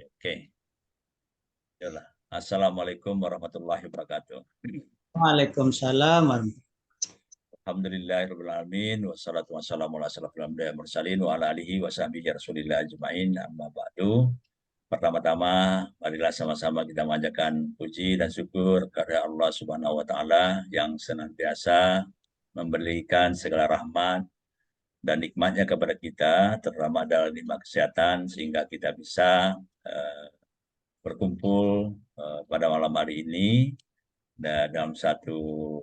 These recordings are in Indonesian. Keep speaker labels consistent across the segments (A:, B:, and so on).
A: Oke. Yalah. Assalamualaikum warahmatullahi wabarakatuh.
B: Waalaikumsalam warahmatullahi.
A: Alhamdulillahirabbil alamin wassalatu wassalamu ala asyrofil anbiya'i wal mursalin wa ala alihi wa sahbihi rasulillah ajmain amma ba'du. Pertama-tama marilah sama-sama kita manjatkan puji dan syukur kepada Allah Subhanahu wa taala yang senantiasa memberikan segala rahmat dan nikmatnya kepada kita, terutama dalam nikmat kesehatan sehingga kita bisa berkumpul pada malam hari ini dalam satu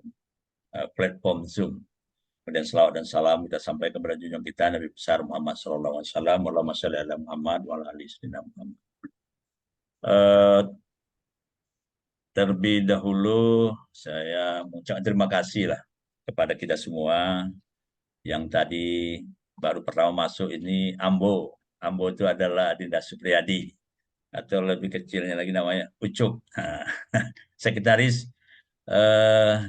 A: platform Zoom. Kemudian selawat dan salam kita sampaikan kepada junjungan kita Nabi besar Muhammad SAW. Allahumma sholli ala Muhammad wa ala ali sayyidina Muhammad. Terlebih dahulu saya mengucapkan terima kasih lah kepada kita semua yang tadi baru pertama masuk ini Ambo. Ambo itu adalah Adinda Supriyadi atau lebih kecilnya lagi namanya Ucup. Sekretaris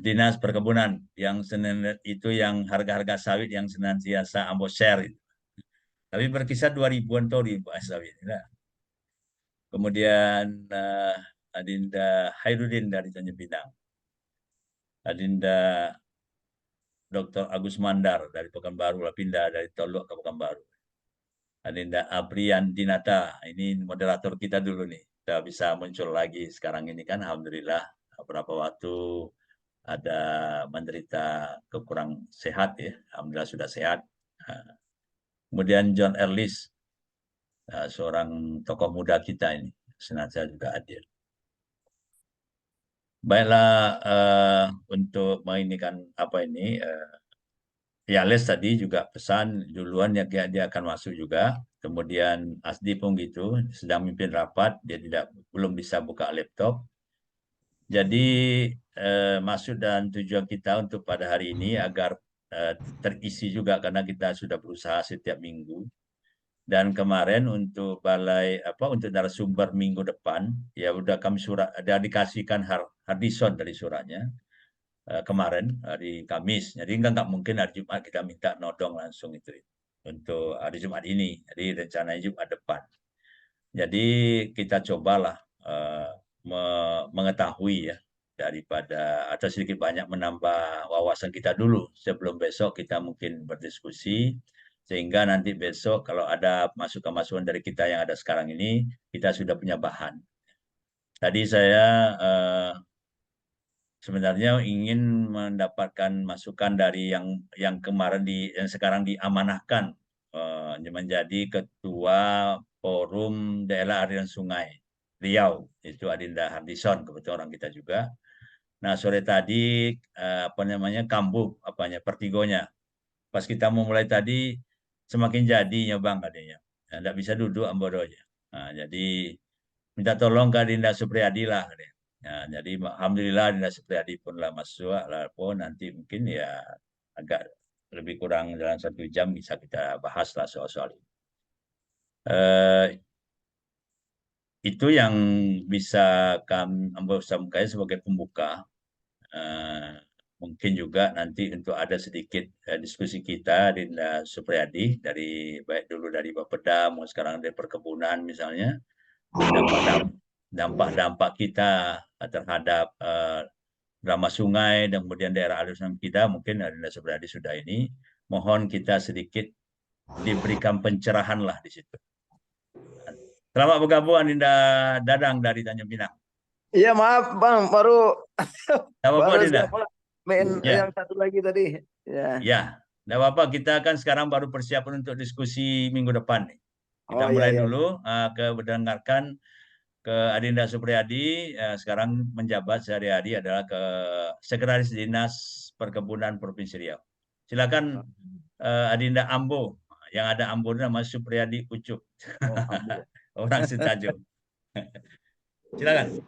A: Dinas Perkebunan yang itu yang harga-harga sawit yang senantiasa Ambo share itu. Tapi berkisar 2000-an tori sawit. Nah. Kemudian Adinda Hairudin dari Tanjung Pinang. Adinda Dr. Agus Mandar dari Pekanbaru, pindah dari Tolok ke Pekanbaru. Adinda Aprian Dinata, ini moderator kita dulu nih. Kita bisa muncul lagi sekarang ini kan, alhamdulillah beberapa waktu ada menderita kekurang sehat ya, alhamdulillah sudah sehat. Kemudian John Erlis, seorang tokoh muda kita ini, senantiasa juga hadir. Baiklah, untuk menginikan apa ini, ya Les tadi juga pesan duluan ya dia akan masuk juga. Kemudian Asdi pun gitu, sedang mimpin rapat, dia belum bisa buka laptop. Jadi maksud dan tujuan kita untuk pada hari ini agar terisi juga karena kita sudah berusaha setiap minggu. Dan kemarin untuk untuk narasumber minggu depan ya udah kami ada dikasihkan hardison dari suratnya kemarin hari Kamis. Jadi nggak mungkin hari Jumat kita minta nodong langsung itu untuk hari Jumat ini. Jadi rencananya Jumat depan. Jadi kita cobalah mengetahui ya daripada atau sedikit banyak menambah wawasan kita dulu sebelum besok kita mungkin berdiskusi sehingga nanti besok kalau ada masukan-masukan dari kita yang ada sekarang ini kita sudah punya bahan. Tadi saya sebenarnya ingin mendapatkan masukan dari yang kemarin yang sekarang diamanahkan menjadi ketua Forum Daerah Aliran Sungai Riau, itu Adinda Hardison, kebetulan orang kita juga. Nah sore tadi kambuh pertigonya. Pas kita mau mulai tadi semakin jadinya bang katanya, tidak bisa duduk ambodonya. Nah, jadi minta tolong ke Adinda Supriyadi lah katanya. Nah, jadi alhamdulillah Adinda Supriyadi pun lah masuk, lah pun nanti mungkin ya agak lebih kurang dalam 1 jam bisa kita bahas lah soal-soal ini. Itu yang bisa kami sampaikan sebagai pembuka. Mungkin juga nanti untuk ada sedikit diskusi kita Dinda Supriyadi baik dulu dari Bapeda mau sekarang dari perkebunan misalnya dampak-dampak kita terhadap drama sungai dan kemudian daerah aliran kita mungkin Dinda Supriyadi sudah ini mohon kita sedikit diberikan pencerahan lah di situ. Selamat bergabung Dinda Dadang dari Tanjung Pinang.
C: Iya maaf Bang, baru
A: Dinda?
C: Main yang satu lagi tadi.
A: Ya, tidak apa-apa. Kita kan sekarang baru persiapan untuk diskusi minggu depan nih. Kita mulai dulu mendengarkan ke Adinda Supriyadi. Sekarang menjabat sehari-hari adalah ke Sekretaris Dinas Perkebunan Provinsi Riau. Silakan Adinda Ambo. Yang ada Ambo nama Supriyadi Ucup. Orang Sitajung. Silakan.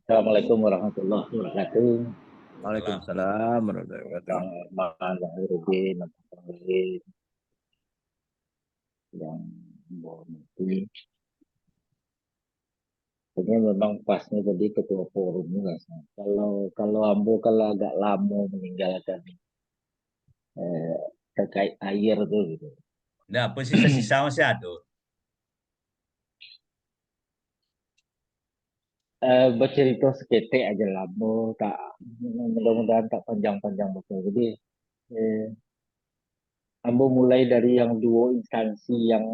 D: Assalamualaikum warahmatullahi wabarakatuh.
C: Waalaikumsalam warahmatullahi
D: wabarakatuh. Yang mengerti. Ini memang pasnya tadi ketua forum juga. Kalau Ambo kalau agak lama meninggalkan terkait air tuh gitu.
A: Nah, sisa-sisa masih ada.
D: Bercerita seketik aja lah, Bo. Tak, mudah-mudahan tak panjang-panjang betul. Jadi, eh, Ambo mulai dari yang dua instansi yang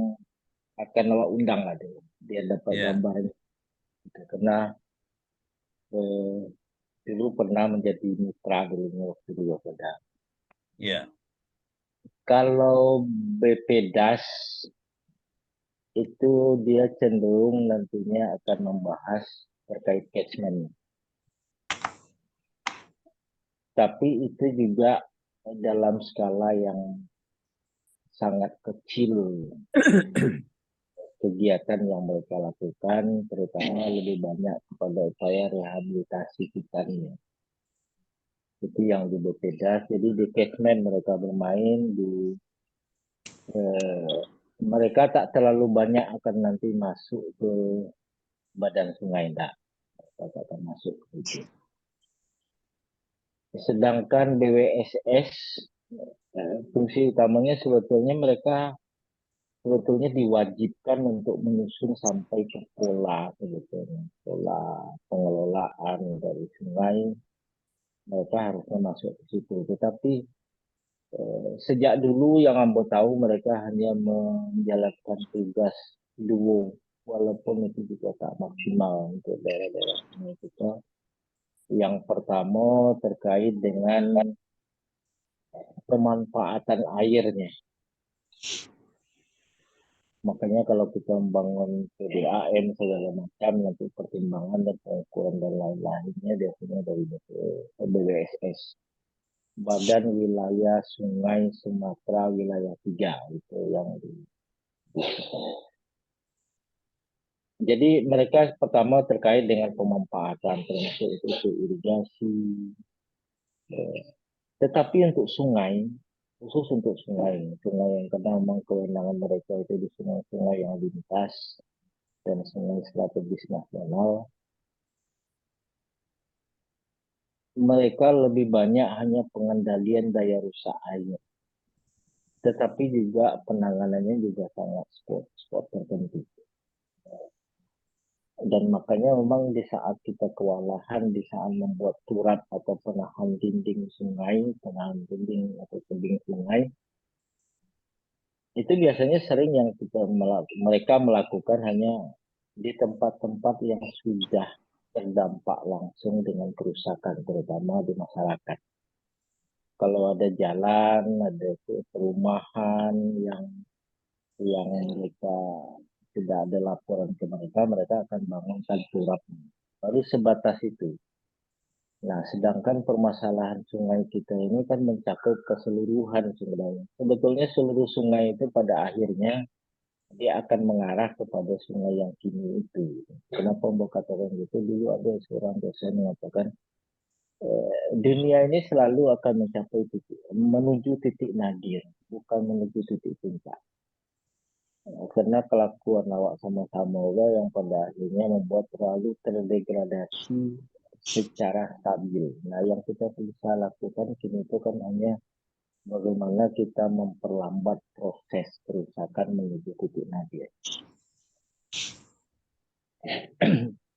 D: akan lewat undang ada. Dia dapat
A: Ya,
D: gambaran. Gitu. Karena eh, dulu pernah menjadi mitra dulu waktu dua pada.
A: ya,
D: Kalau BPDAS itu dia cenderung nantinya akan membahas terkait catchment. Tapi itu juga dalam skala yang sangat kecil kegiatan yang mereka lakukan, terutama lebih banyak kepada upaya rehabilitasi hutannya. Itu yang di BPDAS. Jadi di catchment mereka bermain, eh, mereka tak terlalu banyak akan nanti masuk ke badan sungai, tak akan masuk ke itu. Sedangkan BWSS fungsi utamanya sebetulnya mereka sebetulnya diwajibkan untuk menyusun sampai ke pola sebetulnya pola pengelolaan dari sungai mereka harusnya masuk ke situ. Tetapi sejak dulu yang Ambo tahu mereka hanya menjalankan tugas duo walaupun itu juga tak maksimal untuk daerah-daerah sungai kita. Yang pertama terkait dengan pemanfaatan airnya. Makanya kalau kita membangun PDAM segala macam nanti pertimbangan dan pengukuran dan lain-lainnya biasanya dari BWSS. Badan Wilayah Sungai Sumatera Wilayah 3 itu yang di. Jadi mereka pertama terkait dengan pemanfaatan termasuk itu irigasi. Tetapi untuk sungai, khusus untuk sungai yang kadang memang kewenangan mereka itu di sungai-sungai yang lintas dan sungai strategis nasional, mereka lebih banyak hanya pengendalian daya rusak air. Tetapi juga penanganannya juga sangat spot tertentu. Dan makanya memang di saat kita kewalahan, di saat membuat turap atau penahan dinding sungai, penahan dinding atau tebing sungai, itu biasanya sering yang mereka melakukan hanya di tempat-tempat yang sudah terdampak langsung dengan kerusakan, terutama di masyarakat. Kalau ada jalan, ada perumahan yang mereka tidak ada laporan ke mereka, mereka akan bangunkan turap. Baru sebatas itu. Nah, sedangkan permasalahan sungai kita ini kan mencakup keseluruhan sebenarnya. Sebetulnya seluruh sungai itu pada akhirnya dia akan mengarah kepada sungai yang kini itu. Kenapa Mbak katakan gitu? Dulu ada seorang dosen mengatakan dunia ini selalu akan mencapai titik, menuju titik nadir, bukan menuju titik puncak. Karena kelakuan awak sama-sama yang pada akhirnya membuat terlalu terdegradasi secara stabil. Nah, yang kita bisa lakukan kini itu kan hanya bagaimana kita memperlambat proses kerusakan menuju titik nadir.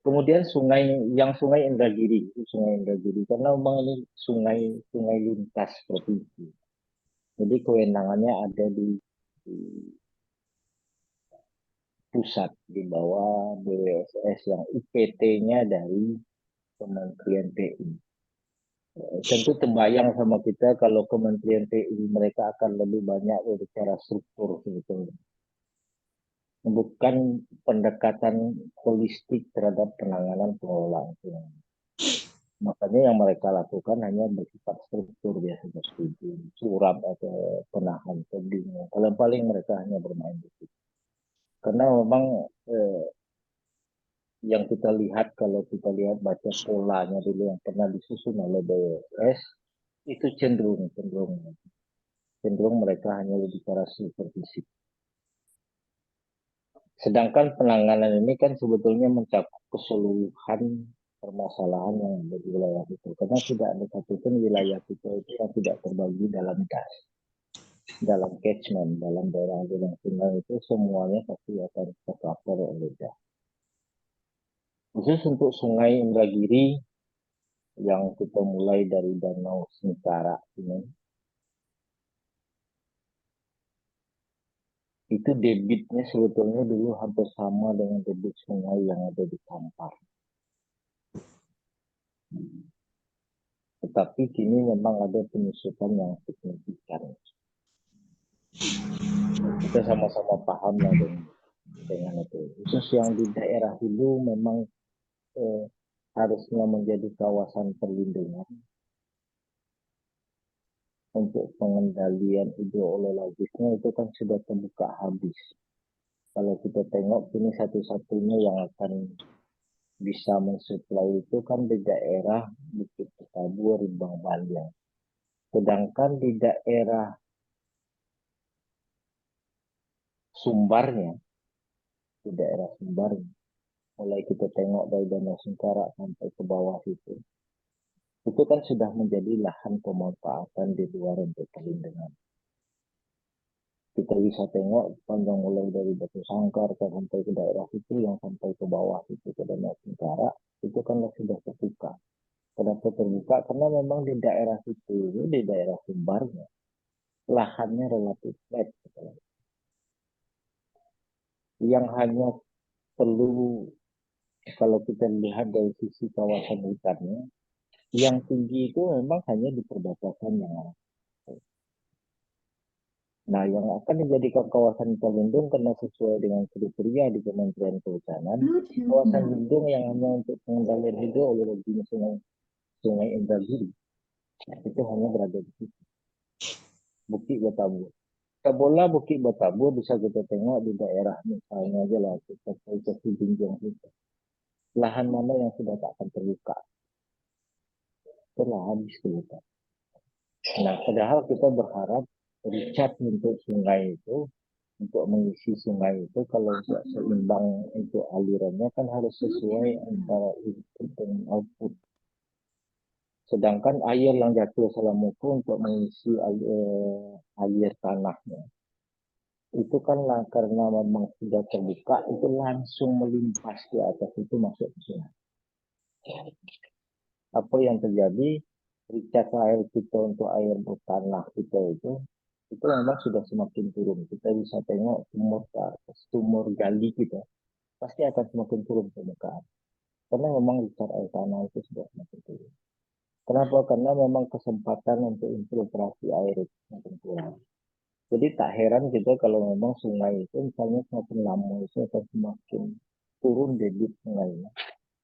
D: Kemudian sungai Indragiri, karena memang ini sungai lintas provinsi. Jadi kewenangannya ada di pusat di bawah BWSS yang IPT-nya dari Kementerian PU. Tentu terbayang sama kita kalau Kementerian PU mereka akan lebih banyak berbicara struktur sebetulnya. Bukan pendekatan holistik terhadap penanganan pengelolaan sungai. Makanya yang mereka lakukan hanya bersifat struktur biasanya seperti surat atau penahan tebing. Kalau paling mereka hanya bermain di situ. Karena memang yang kita lihat kalau kita lihat baca polanya dulu yang pernah disusun oleh BWS itu cenderung mereka hanya bicara supervisi. Sedangkan penanganan ini kan sebetulnya mencakup keseluruhan permasalahan yang ada di wilayah itu. Karena tidak ada satupun wilayah kita itu yang tidak terbagi dalam das. dalam catchment, dalam daerah aliran sungai itu semuanya pasti akan tercover oleh gas. Khusus untuk Sungai Indragiri yang kita mulai dari Danau Singkara ini, itu debitnya sebetulnya dulu hampir sama dengan debit sungai yang ada di Kampar. Tetapi kini memang ada penyusutan yang signifikan. Kita sama-sama paham lah dengan itu. Khusus yang di daerah hulu memang harusnya menjadi kawasan perlindungan untuk pengendalian hidrologisnya itu kan sudah terbuka habis. Kalau kita tengok ini satu-satunya yang akan bisa mensuplai itu kan di daerah Bukit Ketabo, Rimbang Baliang. Sedangkan di daerah Sumbarnya, mulai kita tengok dari Danau Singkara sampai ke bawah itu kan sudah menjadi lahan pemanfaatan di luar untuk perlindungan. Kita bisa tengok panjang mulai dari Batu Sangkar sampai ke daerah itu yang sampai ke bawah itu ke Danau Singkara itu kan sudah terbuka. Kenapa terbuka? Karena memang di daerah itu, di daerah Sumbarnya, lahannya relatif flat. Yang hanya perlu, kalau kita lihat dari sisi kawasan hutannya, yang tinggi itu memang hanya di perbatasan yang ada. Nah, yang akan dijadikan kawasan hutan lindung karena sesuai dengan kriteria di Kementerian Kehutanan, kawasan lindung yang hanya untuk pengendalian hidrologi Sungai Indragiri, itu hanya berada di situ. Bukit Batabu. Kabola Bukit Batabu bisa kita tengok di daerah misalnya aja lah, kita ke Sijinjong itu. Lahan mana yang sudah tak akan terbuka? Telah habis terbuka. Nah, padahal kita berharap recharge untuk sungai itu, untuk mengisi sungai itu, kalau seimbang untuk alirannya kan harus sesuai antara input dan output. Sedangkan air yang jatuh Salamuku untuk mengisi air tanahnya, itu kan karena memang sudah terbuka, itu langsung melimpas di atas itu masuk ke sungai. Apa yang terjadi? Recharge air kita untuk air bertanah kita itu memang sudah semakin turun. Kita bisa tengok sumur gali kita pasti akan semakin turun permukaan. Karena memang recharge air tanah itu sudah semakin turun. Kenapa? Karena memang kesempatan untuk infiltrasi air itu semakin kurang. Jadi tak heran kita kalau memang sungai itu misalnya semakin lama itu akan semakin turun debit sungainya.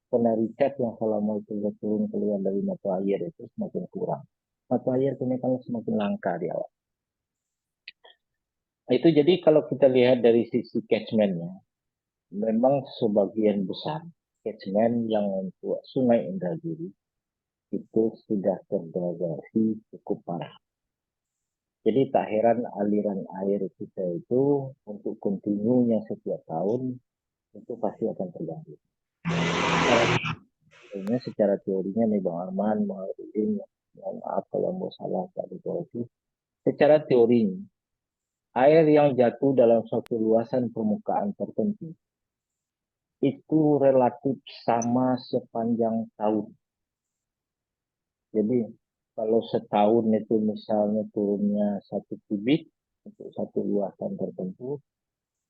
D: Karena recharge yang selama itu turun keluar dari mata air itu semakin kurang. Mata air ini kan semakin langka di awal. Itu jadi kalau kita lihat dari sisi catchment-nya, memang sebagian besar catchment yang untuk Sungai Indragiri itu sudah terdegradasi cukup parah. Jadi tak heran aliran air kita itu untuk kontinunya setiap tahun itu pasti akan terganggu. Secara teorinya nih Bang Arman, Bang Arudin, mohon maaf kalau mau salah Pak Dikoreksi. Secara teorinya, air yang jatuh dalam suatu luasan permukaan tertentu itu relatif sama sepanjang tahun. Jadi kalau setahun itu misalnya turunnya 1 kubik untuk satu luasan tertentu,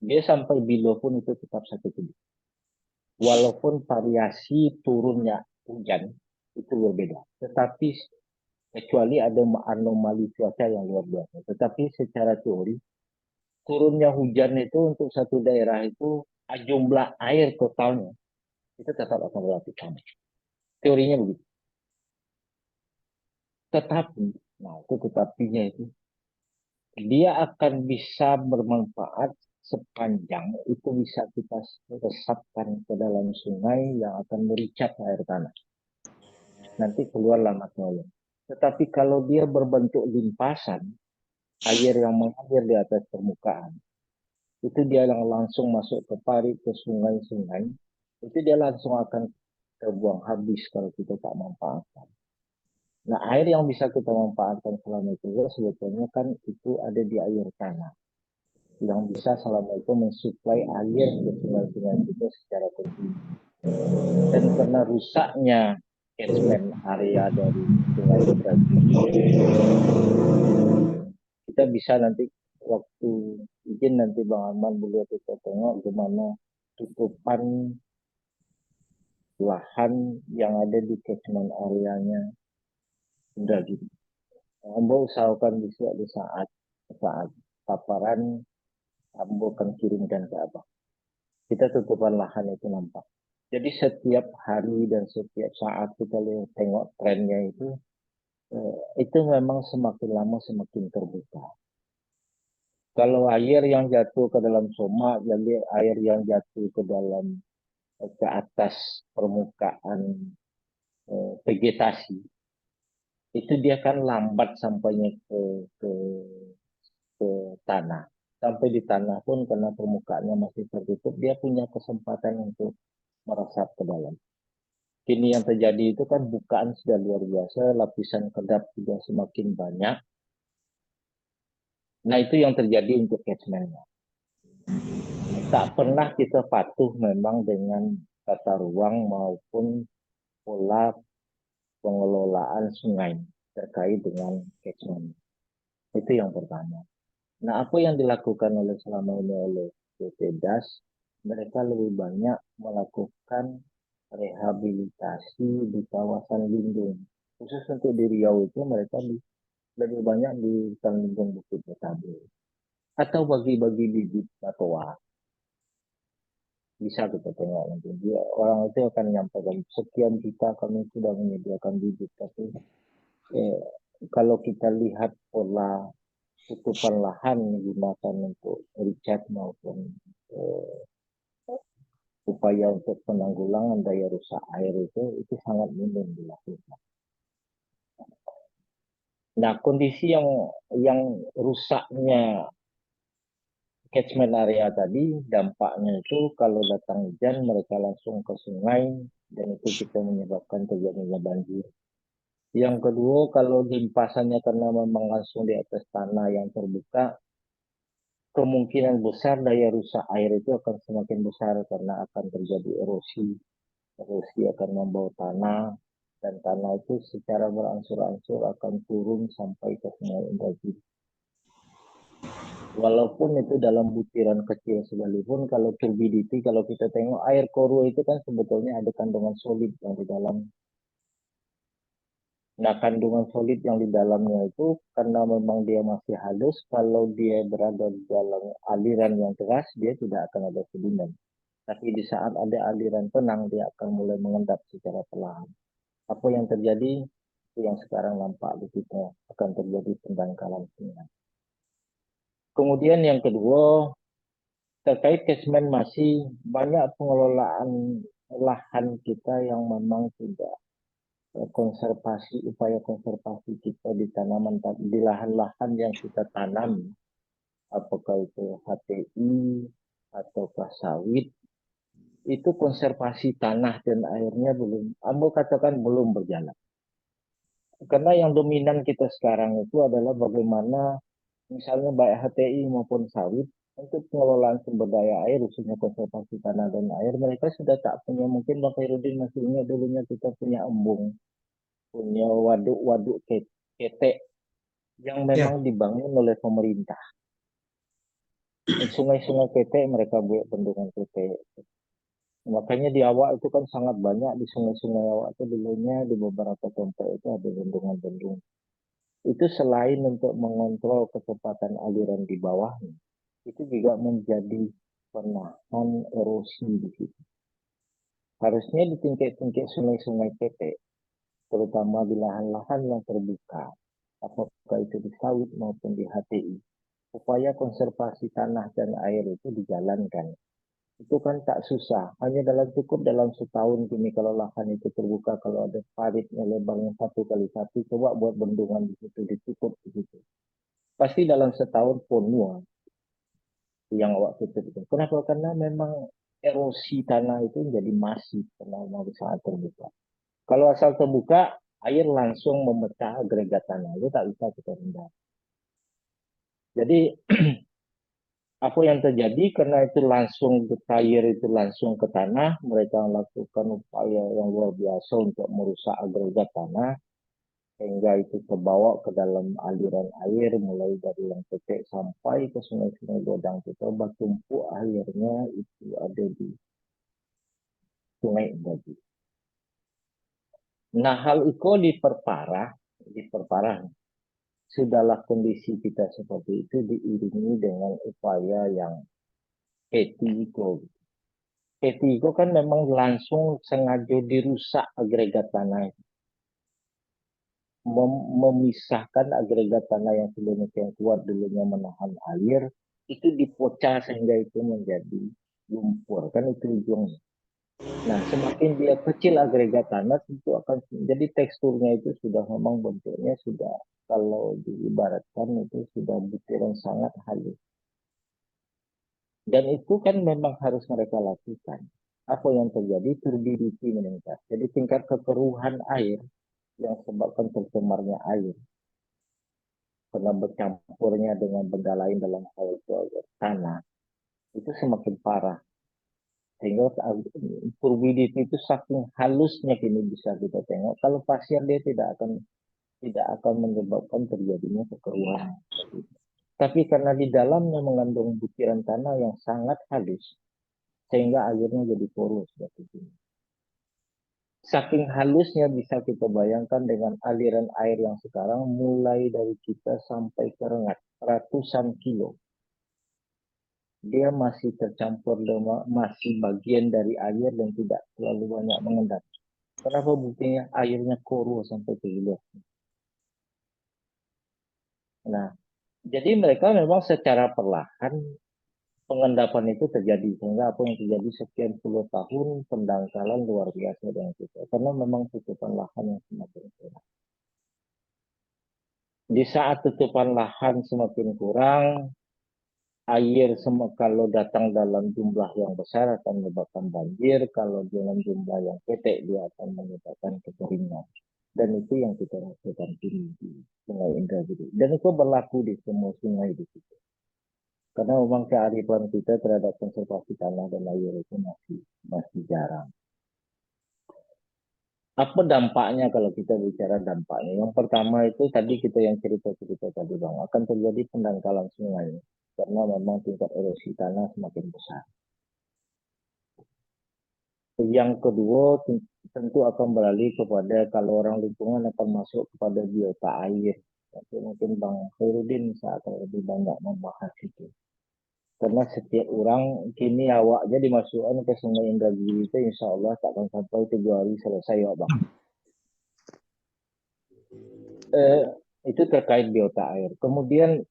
D: dia sampai below pun itu tetap 1 kubik. Walaupun variasi turunnya hujan itu berbeda. Tetapi kecuali ada anomali cuaca yang luar biasa. Tetapi secara teori, turunnya hujan itu untuk satu daerah itu jumlah air totalnya itu tetap akan relatif sama. Teorinya begitu. Tetapi, nah itu tetapinya itu, dia akan bisa bermanfaat sepanjang itu bisa kita resapkan ke dalam sungai yang akan merecharge air tanah. Nanti keluarlah maknanya. Tetapi kalau dia berbentuk limpasan, air yang mengalir di atas permukaan, itu dia langsung masuk ke parit, ke sungai-sungai, itu dia langsung akan terbuang habis kalau kita tak manfaatkan. Nah, air yang bisa kita manfaatkan selama itu sebetulnya kan itu ada di air tanah. Yang bisa selama itu mensuplai air ke sungai-sungai kita secara kontinu. Dan karena rusaknya catchment area dari sungai Indragiri, kita bisa nanti waktu izin nanti Bang Arman beliau kita tengok gimana tutupan lahan yang ada di catchment areanya Indragiri. Ambo usahakan bisa di saat paparan Ambo akan kirimkan ke Abang. Kita tutupan lahan itu nampak. Jadi setiap hari dan setiap saat kita lihat tengok trennya itu memang semakin lama semakin terbuka. Kalau air yang jatuh ke dalam soma, jadi air yang jatuh ke atas permukaan vegetasi, itu dia kan lambat sampainya ke tanah. Sampai di tanah pun karena permukaannya masih tertutup, dia punya kesempatan untuk meresap ke dalam. Kini yang terjadi itu kan bukaan sudah luar biasa, lapisan kedap juga semakin banyak. Nah itu yang terjadi untuk catchment-nya. Tak pernah kita patuh memang dengan tata ruang maupun pola pengelolaan sungai terkait dengan catchment. Itu yang pertama. Nah apa yang dilakukan oleh selama ini oleh PT DAS, mereka lebih banyak melakukan rehabilitasi di kawasan lindung. Khusus untuk di Riau itu mereka lebih banyak di hutan lindung Bukit Betabu. Atau bagi-bagi bibit batoa. Bisa kita tengok nanti. Dia, orang itu akan menyampaikan sekian juta kami sudah menyediakan bibit. Tapi kalau kita lihat pola tutupan lahan digunakan untuk ricat maupun upaya untuk penanggulangan daya rusak air itu sangat minim dilakukan. Nah, kondisi yang rusaknya catchment area tadi, dampaknya itu kalau datang hujan mereka langsung ke sungai dan itu kita menyebabkan terjadinya banjir. Yang kedua, kalau limpasannya karena memang langsung di atas tanah yang terbuka, kemungkinan besar daya rusak air itu akan semakin besar karena akan terjadi erosi. Erosi akan membawa tanah dan tanah itu secara berangsur-angsur akan turun sampai ke sungai Indragiri. Walaupun itu dalam butiran kecil sekalipun, kalau turbidity, kalau kita tengok air koruo itu kan sebetulnya ada kandungan solid yang di dalam. Nah, kandungan solid yang di dalamnya itu karena memang dia masih halus, kalau dia berada di dalam aliran yang keras, dia tidak akan ada sedimen. Tapi di saat ada aliran tenang, dia akan mulai mengendap secara perlahan. Apa yang terjadi? Itu yang sekarang nampak di kita, akan terjadi pendangkalan sungai. Kemudian yang kedua, terkait catchment masih banyak pengelolaan lahan kita yang memang tidak konservasi, upaya konservasi kita di tanaman, di lahan-lahan yang kita tanam, apakah itu HTI ataukah sawit, itu konservasi tanah dan airnya belum, Ambo katakan belum berjalan. Karena yang dominan kita sekarang itu adalah bagaimana misalnya baik HTI maupun sawit untuk pengelolaan sumber daya air, khususnya konservasi tanah dan air, mereka sudah tak punya, mungkin Bang Khairuddin masih ingat dulunya kita punya embung, punya waduk-waduk ketek yang memang dibangun oleh pemerintah. Sungai-sungai ketek mereka buat bendungan ketek. Makanya di awak itu kan sangat banyak di sungai-sungai awak itu dulunya di beberapa tempat itu ada bendungan-bendungan. Itu selain untuk mengontrol kecepatan aliran di bawahnya, itu juga menjadi penahan erosi di situ. Harusnya di tingkat-tingkat sungai-sungai ketek, terutama di lahan-lahan yang terbuka, apakah itu di sawit maupun di HTI, upaya konservasi tanah dan air itu dijalankan. Itu kan tak susah, hanya cukup dalam setahun kini kalau lahan itu terbuka, kalau ada paritnya lebarnya 1x1, coba buat bendungan di situ, ditutup di situ. Pasti dalam setahun penuh yang awak tutup itu. Kenapa? Karena memang erosi tanah itu jadi masif karena saat terbuka. Kalau asal terbuka, air langsung memecah agregat tanah, itu tak bisa kita hindari. Jadi apa yang terjadi karena itu langsung air itu langsung ke tanah, mereka melakukan upaya yang luar biasa untuk merusak agregat tanah, sehingga itu terbawa ke dalam aliran air mulai dari yang Petek sampai ke sungai-sungai Godang kita, bertumpuk airnya itu ada di Sungai Indragiri. Nah, hal itu diperparah. Sudahlah kondisi kita seperti itu diiringi dengan upaya yang etiko. Etiko kan memang langsung sengaja dirusak agregat tanah, memisahkan agregat tanah yang sedemikian kuat dulunya menahan air, itu dipecah sehingga itu menjadi lumpur, kan itu ujungnya. Nah, semakin dia kecil agregat tanah, tentu akan jadi teksturnya itu sudah memang bentuknya sudah, kalau diibaratkan itu sudah butiran sangat halus. Dan itu kan memang harus mereka lakukan. Apa yang terjadi? Turbidity meningkat. Jadi tingkat kekeruhan air yang sebabkan tercemarnya air karena bercampurnya dengan benda lain dalam hal itu tanah, itu semakin parah. Sehingga turbidity itu saking halusnya kini bisa kita tengok. Kalau pasir dia tidak akan menyebabkan terjadinya kekeruhan. Tapi karena di dalamnya mengandung butiran tanah yang sangat halus, sehingga airnya jadi poros seperti ini. Saking halusnya bisa kita bayangkan dengan aliran air yang sekarang mulai dari kita sampai ke Rengat, ratusan kilo. Dia masih tercampur dengan masih bagian dari air dan tidak terlalu banyak mengendap. Kenapa buktinya airnya korup sampai ke hilir? Nah, jadi mereka memang secara perlahan pengendapan itu terjadi, sehingga apa yang terjadi sekian puluh tahun pendangkalan luar biasa dengan kita, karena memang tutupan lahan yang semakin kurang. Di saat tutupan lahan semakin kurang, air kalau datang dalam jumlah yang besar akan menyebabkan banjir, kalau dengan jumlah yang petek dia akan menyebabkan kekeringan. Dan itu yang kita rasakan di Sungai Indragiri. Dan itu berlaku di semua sungai di situ. Karena memang kearifan kita terhadap konservasi tanah dan air itu masih jarang. Apa dampaknya kalau kita bicara dampaknya? Yang pertama itu tadi kita yang cerita tadi Bang, akan terjadi pendangkalan sungai. Karena memang tingkat erosi tanah semakin besar. Yang kedua tentu akan beralih kepada kalau orang lingkungan akan masuk kepada biota air. Tapi mungkin Bang Khairuddin akan lebih banyak membahas itu. Karena setiap orang kini awaknya dimasukkan ke Sungai Indragiri itu insya Allah tak akan sampai 3 hari selesai ya Bang. Itu terkait biota air. Kemudian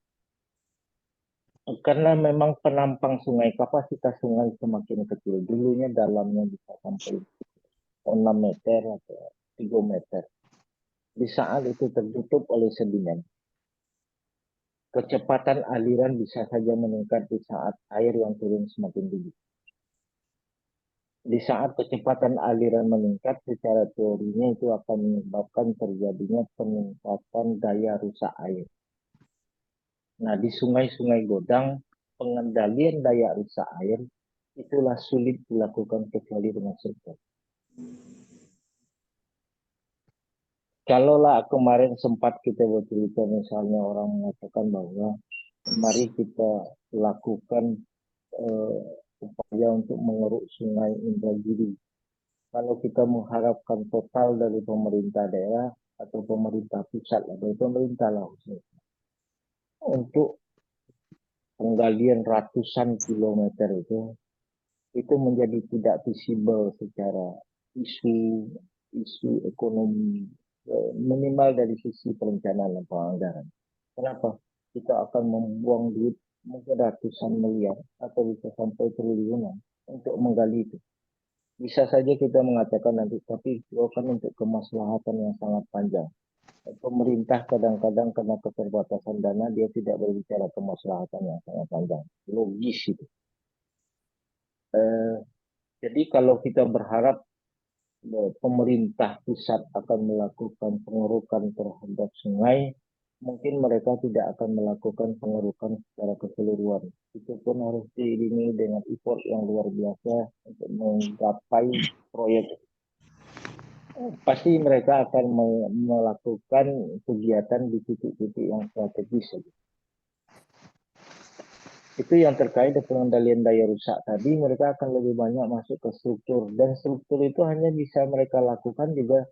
D: karena memang penampang sungai, kapasitas sungai semakin kecil. Dulunya dalamnya bisa sampai 6 meter atau 3 meter. Di saat itu tertutup oleh sedimen, kecepatan aliran bisa saja meningkat di saat air yang turun semakin tinggi. Di saat kecepatan aliran meningkat, secara teorinya itu akan menyebabkan terjadinya peningkatan daya rusak air. Nah, di sungai-sungai Godang, pengendalian daya rusak air itulah sulit dilakukan kecuali dengan survei. Kalaulah kemarin sempat kita bercerita, misalnya orang mengatakan bahwa mari kita lakukan upaya untuk mengeruk Sungai Indragiri. Kalau kita mengharapkan total dari pemerintah daerah atau pemerintah pusat, dari pemerintah lah untuk penggalian ratusan kilometer itu menjadi tidak visible secara isu ekonomi, minimal dari sisi perencanaan dan penganggaran. Kenapa? Kita akan membuang duit mungkin ratusan miliar atau bisa sampai triliunan untuk menggali itu. Bisa saja kita mengatakan nanti, tapi itu akan untuk kemaslahatan yang sangat panjang. Pemerintah kadang-kadang karena keterbatasan dana, dia tidak berbicara kemaslahatan yang sangat panjang. Logis itu. Jadi kalau kita berharap pemerintah pusat akan melakukan pengerukan terhadap sungai, mungkin mereka tidak akan melakukan pengerukan secara keseluruhan. Itu pun harus diiringi dengan effort yang luar biasa untuk menggapai proyek. Pasti mereka akan melakukan kegiatan di titik-titik yang strategis. Itu yang terkait dengan pengendalian daya rusak tadi, mereka akan lebih banyak masuk ke struktur, dan struktur itu hanya bisa mereka lakukan juga.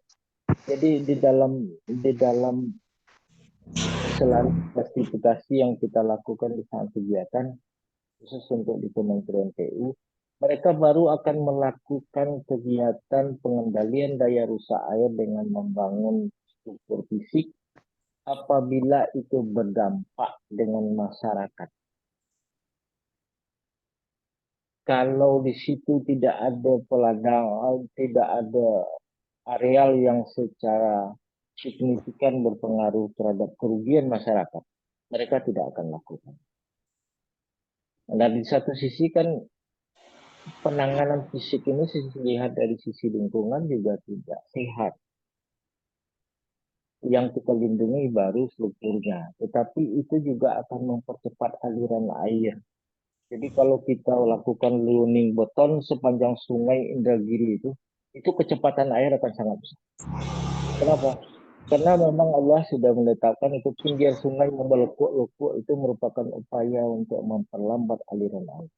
D: Jadi di dalam selalu justifikasi yang kita lakukan di saat kegiatan khusus untuk di Kementerian PU, mereka baru akan melakukan kegiatan pengendalian daya rusak air dengan membangun struktur fisik apabila itu berdampak dengan masyarakat. Kalau di situ tidak ada peladang, tidak ada areal yang secara signifikan berpengaruh terhadap kerugian masyarakat, mereka tidak akan lakukan. Dan di satu sisi kan penanganan fisik ini dilihat dari sisi lingkungan juga tidak sehat. Yang kita lindungi baru strukturnya, tetapi itu juga akan mempercepat aliran air. Jadi kalau kita lakukan luning beton sepanjang sungai Indragiri itu kecepatan air akan sangat besar. Kenapa? Karena memang Allah sudah menetapkan itu pinggir sungai membelekuk-lekuk itu merupakan upaya untuk memperlambat aliran air.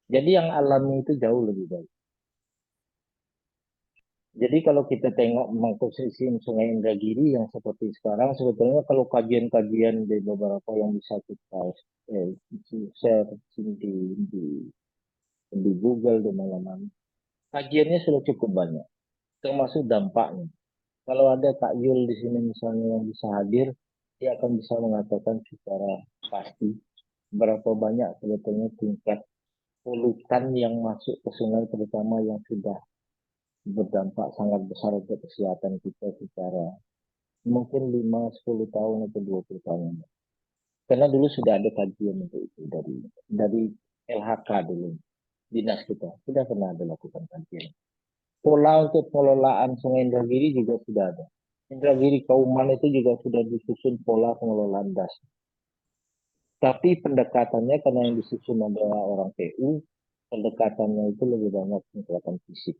D: Jadi yang alami itu jauh lebih baik. Jadi kalau kita tengok posisi Sungai Indragiri yang seperti sekarang, sebetulnya kalau kajian-kajian di beberapa yang bisa kita share di Google, di mana-mana, kajiannya sudah cukup banyak, termasuk dampaknya. Kalau ada Kak Yul di sini misalnya yang bisa hadir, dia akan bisa mengatakan secara pasti berapa banyak sebetulnya tingkat polutan yang masuk ke sungai, terutama yang sudah berdampak sangat besar untuk kesehatan kita secara mungkin 5-10 tahun atau 20 tahun. Karena dulu sudah ada kajian untuk itu dari LHK dulu, dinas kita sudah pernah ada lakukan kajian. Pola untuk pengelolaan Sungai Indragiri juga sudah ada. Indragiri Kauman itu juga sudah disusun pola pengelolaan das. Tapi pendekatannya karena yang disusun adalah orang PU, pendekatannya itu lebih banyak pendekatan fisik.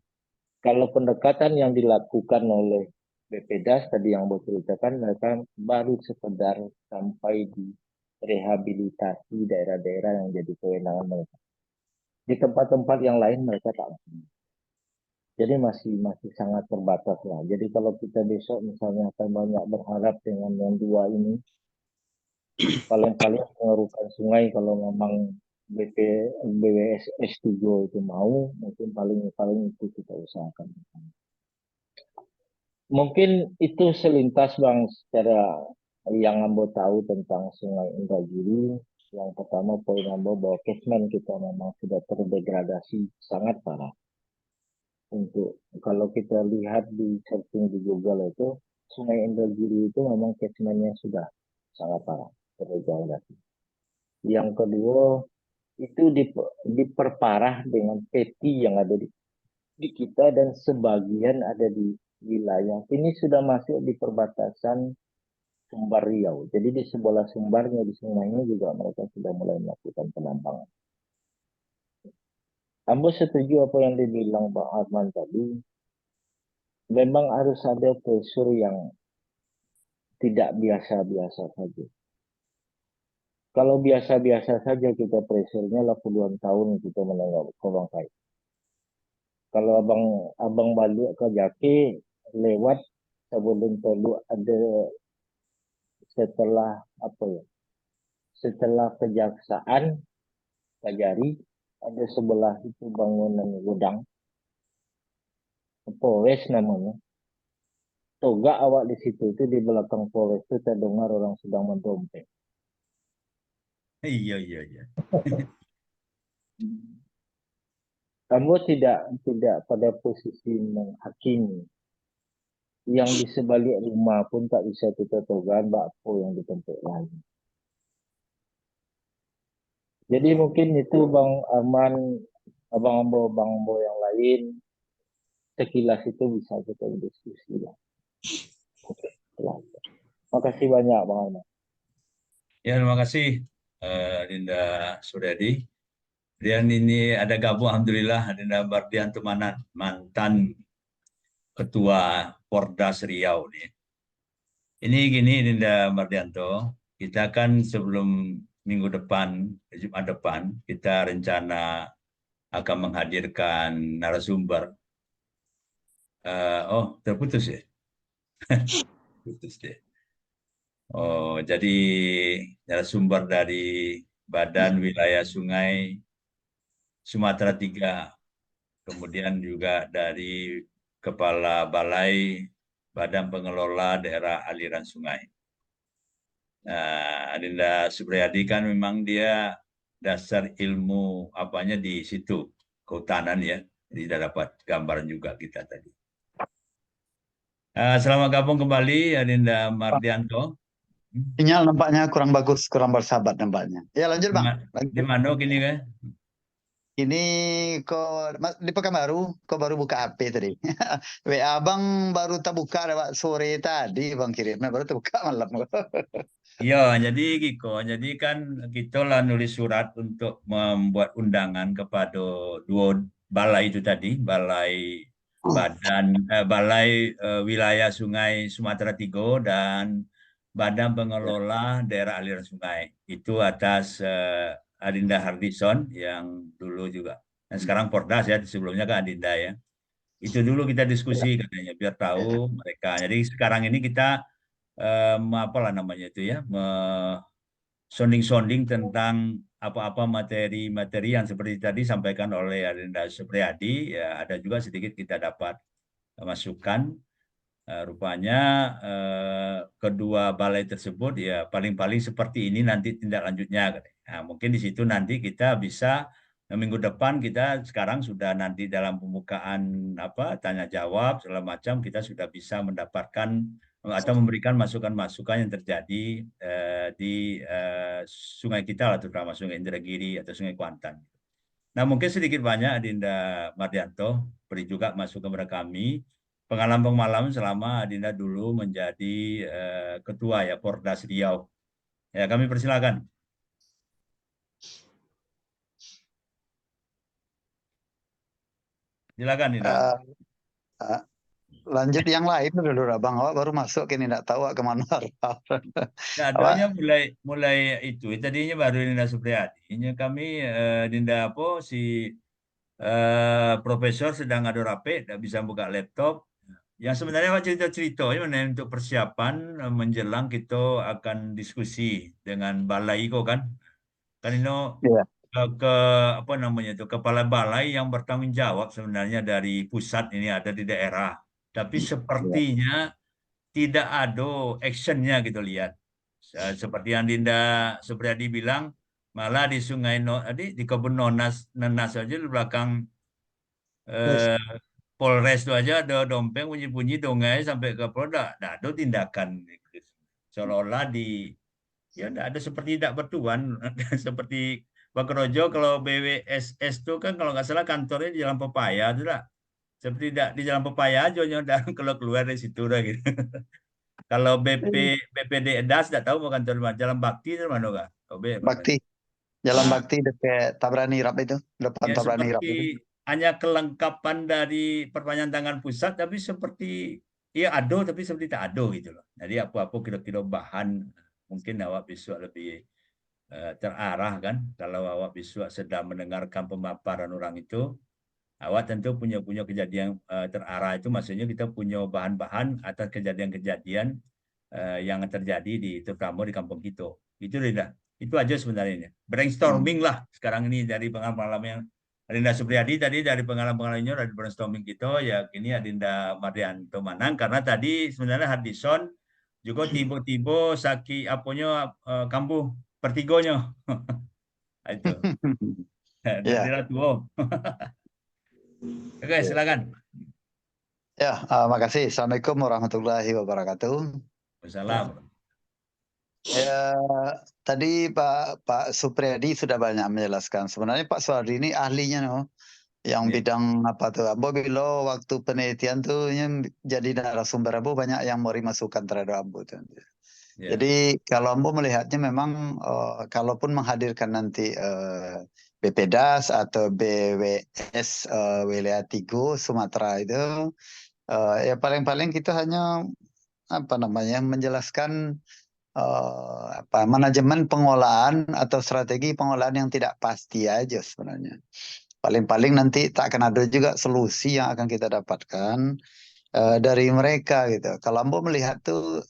D: Kalau pendekatan yang dilakukan oleh BPDAS tadi yang saya ceritakan, mereka baru sekedar sampai di rehabilitasi daerah-daerah yang jadi kewenangan mereka. Di tempat-tempat yang lain mereka tak mampu. Jadi masih sangat terbatas lah. Jadi kalau kita besok misalnya akan banyak berharap dengan yang dua ini, paling-paling pengerukan sungai kalau memang BWS S3 itu mau, mungkin paling itu kita usahakan. Mungkin itu selintas Bang secara yang Ambo tahu tentang Sungai Indragiri. Yang pertama poin Ambo bahwa catchment kita memang sudah terdegradasi sangat parah. Untuk kalau kita lihat di searching di Google itu Sungai Indragiri itu memang catchmentnya sudah sangat parah terdegradasi. Yang kedua itu diperparah dengan peti yang ada di kita dan sebagian ada di wilayah. Ini sudah masuk di perbatasan Sumbar Riau. Jadi di sebelah sumbarnya di sungainya juga mereka sudah mulai melakukan penambangan. Ambo setuju apa yang dibilang Bang Arman tadi. Memang harus ada pressure yang tidak biasa-biasa saja. Kalau biasa-biasa saja kita pressure-nya lah puluhan tahun kita menengok ke Bang Kai. Kalau abang balik ke Jaki lewat sebelum perlu ada setelah setelah kejaksaan Kajari ada sebelah itu bangunan gudang Polres namanya. Toga awak di situ itu di belakang Polres itu terdengar orang sedang mendompet.
A: Iya, iya, iya.
D: Kamu tidak pada posisi menghakimi. Yang di sebalik rumah pun tak bisa kita togaan bakpo yang di tempat lain. Jadi mungkin itu Bang Arman, Abang Ambo yang lain sekilas itu bisa kita diskusi lah. Oke, makasih banyak Bang Alman.
A: Ya, terima kasih Dinda Suryadi. Dan ini ada gabung alhamdulillah Dinda Mardianto mantan Ketua Pordas Riau nih. Ini gini Dinda Mardianto, kita kan sebelum minggu depan, Jumat depan, kita rencana akan menghadirkan narasumber. Oh, terputus ya? Putus deh. Oh, jadi narasumber dari Badan Wilayah Sungai Sumatera 3, kemudian juga dari Kepala Balai Badan Pengelola Daerah Aliran Sungai. Nah, Adinda Supriyadi kan memang dia dasar ilmu apanya di situ, kehutanan ya. Jadi sudah dapat gambaran juga kita tadi. Selamat gabung kembali Adinda Mardianto.
E: Sinyal nampaknya kurang bagus, kurang bersahabat nampaknya. Ya lanjut Bang.
A: Di mana gini kan?
E: Ini kok di Pekanbaru, kok baru buka HP tadi. WA Bang baru terbuka lewat sore tadi Bang kirimnya, baru terbuka malam.
A: Iya, jadi Kiko, jadi kan kita lah nulis surat untuk membuat undangan kepada dua balai itu tadi, balai balai wilayah Sungai Sumatera 3 dan Badan Pengelola Daerah Aliran Sungai. Itu atas Adinda Hardison yang dulu juga, dan sekarang Pordas ya, sebelumnya kan Adinda ya. Itu dulu kita diskusi katanya biar tahu mereka. Jadi sekarang ini kita apalah namanya itu ya, sounding tentang apa-apa materi-materi yang seperti tadi sampaikan oleh Adinda Supriyadi. Ya, ada juga sedikit kita dapat masukan. Rupanya kedua balai tersebut ya paling-paling seperti ini nanti tindak lanjutnya. Nah, mungkin di situ nanti kita bisa minggu depan, kita sekarang sudah nanti dalam pembukaan tanya jawab segala macam, kita sudah bisa mendapatkan atau memberikan masukan-masukan yang terjadi di sungai kita lah, terutama Sungai Indragiri atau Sungai Kuantan. Nah, mungkin sedikit banyak Adinda Mardianto beri juga masukan kepada kami pengalaman-pengalaman selama Adinda dulu menjadi ketua ya Pordas Riau. Ya, kami persilakan. Silakan Dinda.
E: Lanjut yang lain dulu Bang, awak baru masuk kini tidak tahu kemana.
A: Nah, adanya mulai itu tadinya baru Dinda Supriyadi. Kami Dinda si profesor sedang ada rapi, tidak bisa buka laptop. Yang sebenarnya cerita-cerita untuk persiapan menjelang kita akan diskusi dengan balai itu kan ini ke apa namanya itu kepala balai yang bertanggung jawab sebenarnya dari pusat ini ada di daerah, tapi sepertinya tidak ada actionnya gitu lihat. Seperti yang Dinda Supriyadi bilang, malah di Sungai di kebun Nenas saja di belakang Polres itu aja ada dompeng bunyi-bunyi dongeng sampai ke produk. Nah, ada tindakan seolah-olah ya ada seperti tidak bertuan. Seperti Pak Rojo kalau BWSS itu kan kalau nggak salah kantornya di Jalan Pepaya itu lah. Seperti tidak di Jalan Pepaya aja dan kalau keluar dari situ dah gitu. Kalau BPD Edas tidak tahu mau kantor mana. Jalan Bakti itu mana kak?
E: Bakti. Jalan Bakti dekat Tabrani Rap itu, depan
A: Ya,
E: Tabrani Rap itu.
A: Hanya kelengkapan dari perpanjangan tangan pusat, tapi seperti ya ada, tapi seperti tak ada gitu loh. Jadi apa-apa kira-kira bahan mungkin awak besok lebih terarah kan. Kalau awak besok sedang mendengarkan pemaparan orang itu, awak tentu punya kejadian terarah itu, maksudnya kita punya bahan-bahan atas kejadian-kejadian yang terjadi terutama di kampung kita. Itu dah. Itu aja sebenarnya. Brainstorming lah sekarang ini dari pengalaman yang Adinda Supriyadi tadi, dari pengalaman-pengalamannya dari brainstorming kita, ya kini Adinda Mardianto Manang, karena tadi sebenarnya Hardison juga tiba-tiba saki aponya kambuh pertigonya. Itu. Dia tua. Oke, silakan.
E: Ya, makasih. Assalamualaikum warahmatullahi wabarakatuh.
A: Wassalam.
E: Ya, tadi Pak Supriyadi sudah banyak menjelaskan. Sebenarnya Pak Suwardi ini ahlinya, no. yang
A: Ya.
E: bidang apa tuh Ambo bilo waktu penelitian tuh jadi narasumber Ambo banyak yang mau masukan terhadap Ambo tuh.
A: Ya.
E: Jadi kalau Ambo melihatnya memang kalaupun menghadirkan nanti BPDAS atau BWS Wilayah Tigo Sumatera itu ya paling-paling kita hanya apa namanya menjelaskan apa manajemen pengolahan atau strategi pengolahan yang tidak pasti aja sebenarnya. Paling-paling nanti tak akan ada juga solusi yang akan kita dapatkan dari mereka gitu. Kalau Ambo melihat tuh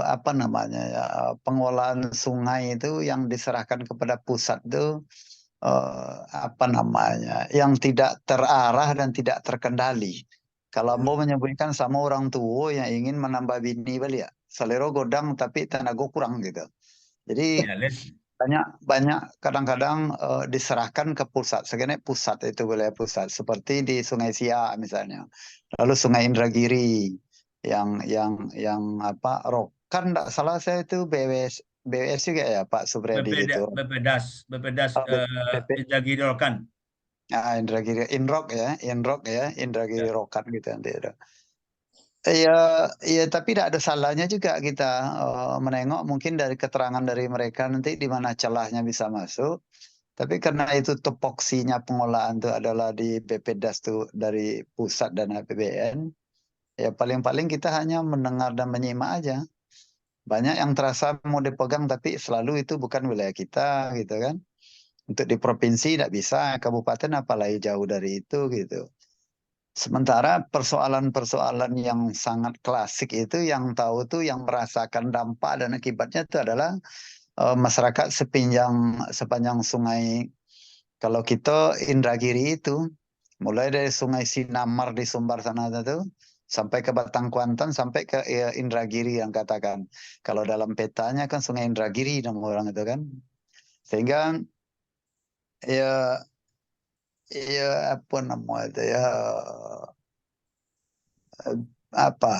E: apa namanya ya pengolahan sungai itu yang diserahkan kepada pusat tuh apa namanya yang tidak terarah dan tidak terkendali. Kalau Ambo menyebutkan sama orang tua yang ingin menambah bini balik ya, selero godang tapi tenaga kurang gitu. Jadi
A: Ya, Les.
E: banyak kadang-kadang diserahkan ke pusat. Sebenarnya pusat itu wilayah pusat. Seperti di Sungai Siak misalnya. Lalu Sungai Indragiri yang apa Rokan tidak salah saya itu BWS juga ya Pak Supriyadi itu.
A: BPDAS
E: Oh, BP.
A: Indragiri Rokan.
E: Indragiri Inrok ya, Indragiri
A: Ya.
E: Rokan gitu nanti ada. Ya, ya, tapi tidak ada salahnya juga kita menengok mungkin dari keterangan dari mereka nanti di mana celahnya bisa masuk. Tapi karena itu tupoksinya pengolahan itu adalah di BPDAS itu dari pusat dan APBN, ya paling-paling kita hanya mendengar dan menyimak aja. Banyak yang terasa mau dipegang tapi selalu itu bukan wilayah kita gitu kan. Untuk di provinsi tidak bisa, kabupaten apalagi jauh dari itu gitu. Sementara persoalan-persoalan yang sangat klasik itu yang tahu tuh yang merasakan dampak dan akibatnya itu adalah masyarakat sepanjang sungai. Kalau kita Indragiri itu mulai dari Sungai Sinamar di Sumbar sana itu sampai ke Batang Kuantan sampai ke Indragiri yang katakan. Kalau dalam petanya kan Sungai Indragiri nama orang itu kan. Sehingga ya ya apa namanya itu ya apa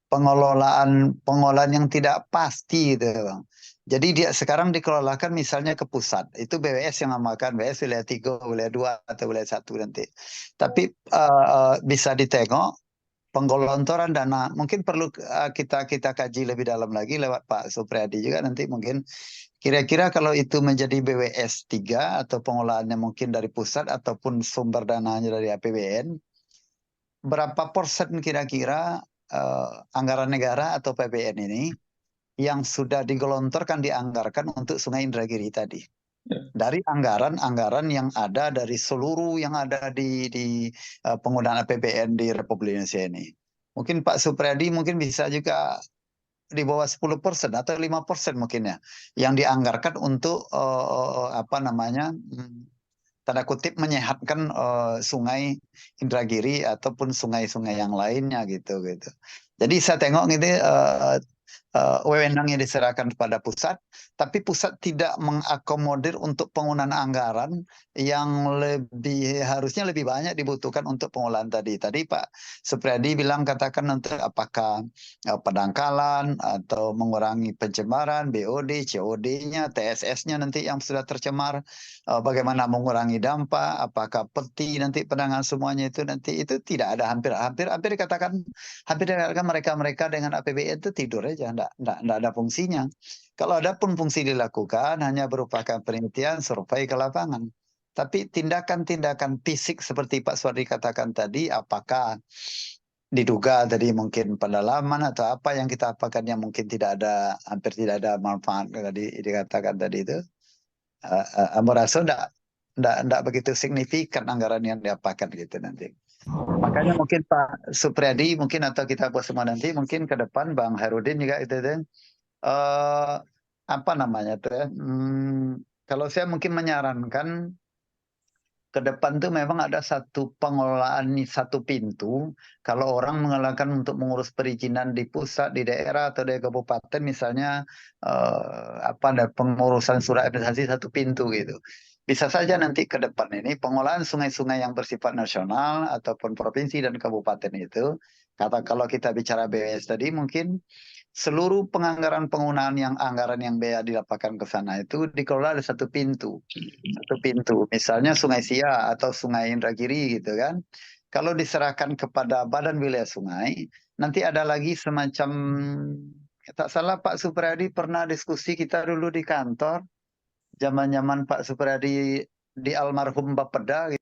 E: pengolahan yang tidak pasti gitu Bang. Jadi dia sekarang dikelolakan misalnya ke pusat. Itu BWS yang namakan BWS wilayah 3, wilayah 2 atau wilayah 1 nanti. Tapi bisa ditengok penggelontoran dana mungkin perlu kita kaji lebih dalam lagi lewat Pak Supriyadi juga nanti mungkin kira-kira kalau itu menjadi BWS 3 atau pengolahannya mungkin dari pusat ataupun sumber dananya dari APBN berapa persen kira-kira anggaran negara atau PBN ini yang sudah digelontorkan dianggarkan untuk Sungai Indragiri tadi dari anggaran-anggaran yang ada dari seluruh yang ada di penggunaan APBN di Republik Indonesia ini. Mungkin Pak Supriyadi mungkin bisa juga di bawah 10% atau 5% mungkin ya yang dianggarkan untuk apa namanya tanda kutip menyehatkan sungai Indragiri ataupun sungai-sungai yang lainnya gitu gitu. Jadi saya tengok gitu wewenangnya diserahkan kepada pusat, tapi pusat tidak mengakomodir untuk penggunaan anggaran yang harusnya lebih banyak dibutuhkan untuk pengolahan tadi. Tadi Pak Supriyadi bilang katakan untuk apakah pendangkalan atau mengurangi pencemaran, BOD, COD-nya, TSS-nya nanti yang sudah tercemar, bagaimana mengurangi dampak, apakah peti nanti penanganan semuanya itu nanti itu tidak ada hampir dikatakan mereka dengan APBN itu tidur aja, enggak ada fungsinya. Kalau ada pun fungsi dilakukan hanya berupakan penelitian, survei ke lapangan. Tapi tindakan-tindakan fisik seperti Pak Suwardi katakan tadi, apakah diduga tadi mungkin pendalaman atau apa yang kita apakan yang mungkin hampir tidak ada manfaat tadi dikatakan tadi itu, merasa enggak begitu signifikan anggaran yang diapakan gitu nanti. Makanya mungkin Pak Supriyadi mungkin atau kita buat semua nanti mungkin ke depan Bang Herudin juga itu apa namanya tuh ya. Kalau saya mungkin menyarankan ke depan tuh memang ada satu pengelolaan satu pintu. Kalau orang mengeluarkan untuk mengurus perizinan di pusat, di daerah atau di kabupaten misalnya apa ada pengurusan surat administrasi satu pintu gitu. Bisa saja nanti ke depan ini pengolahan sungai-sungai yang bersifat nasional ataupun provinsi dan kabupaten itu, kalau kita bicara BWS tadi mungkin seluruh penggunaan yang anggaran yang bea dilapangkan ke sana itu dikelola ada satu pintu. Satu pintu. Misalnya Sungai Siak atau Sungai Indragiri gitu kan. Kalau diserahkan kepada Badan Wilayah Sungai, nanti ada lagi semacam, tak salah Pak Supriyadi pernah diskusi kita dulu di kantor, zaman-zaman Pak Supriyadi di almarhum Bapeda.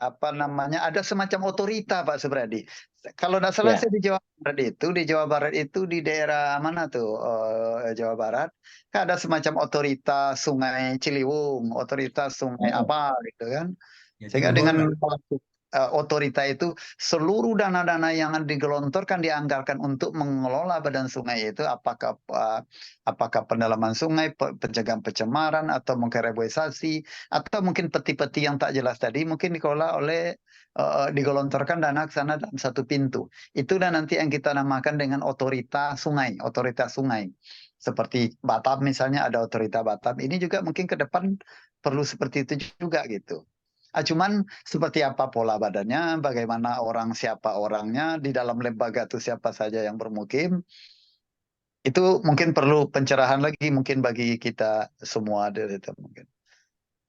E: Apa namanya, ada semacam otorita Pak Supriyadi. Kalau tidak salah
D: Ya.
E: saya di Jawa Barat itu di daerah mana tuh, Jawa Barat, kan ada semacam otorita Sungai Ciliwung, otorita Sungai apa gitu kan.
A: Ya,
E: Sehingga
A: Timur
E: dengan
A: lah.
E: otorita itu seluruh dana-dana yang digelontorkan dianggarkan untuk mengelola badan sungai itu, apakah pendalaman sungai, pencegahan pencemaran, atau mungkin reboisasi, atau mungkin peti-peti yang tak jelas tadi, mungkin dikelola oleh digelontorkan dana ke sana dalam satu pintu. Itulah nanti yang kita namakan dengan otorita sungai, otoritas sungai. Seperti Batam misalnya ada otorita Batam. Ini juga mungkin ke depan perlu seperti itu juga gitu. Cuman seperti apa pola badannya, bagaimana siapa orangnya, di dalam lembaga itu siapa saja yang bermukim, itu mungkin perlu pencerahan lagi mungkin bagi kita semua itu mungkin.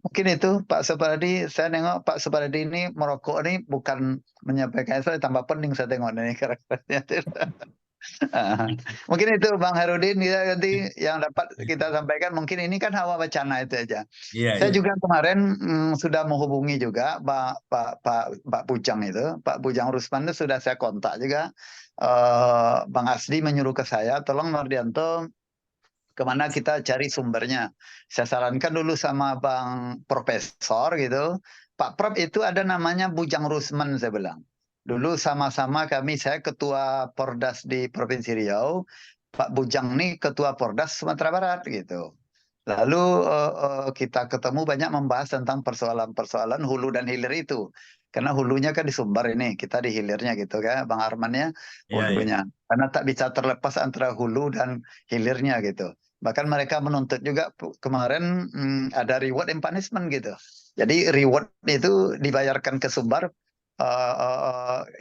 E: Mungkin itu Pak Supardi, saya nengok Pak Supardi ini merokok ini bukan menyampaikan, saya tambah pening saya tengok ini karakternya. Mungkin itu Bang Herudin, nanti yang dapat kita sampaikan, mungkin ini kan hawa wacana itu aja.
A: Iya,
E: Saya
A: iya.
E: juga kemarin sudah menghubungi juga Pak Bujang itu, Pak Bujang Rusman itu sudah saya kontak juga. Bang Asdi menyuruh ke saya, tolong Mardianto, kemana kita cari sumbernya. Saya sarankan dulu sama Bang Profesor gitu. Pak Prof itu ada namanya Bujang Rusman, saya bilang. Dulu sama-sama saya ketua Pordas di Provinsi Riau, Pak Bujang ini ketua Pordas Sumatera Barat gitu. Lalu kita ketemu banyak membahas tentang persoalan-persoalan hulu dan hilir itu. Karena hulunya kan di Sumbar ini, kita di hilirnya gitu kan, Bang Arman ya,
A: Iya, iya.
E: hulunya. Karena tak bisa terlepas antara hulu dan hilirnya gitu. Bahkan mereka menuntut juga kemarin ada reward and punishment gitu. Jadi reward itu dibayarkan ke Sumbar,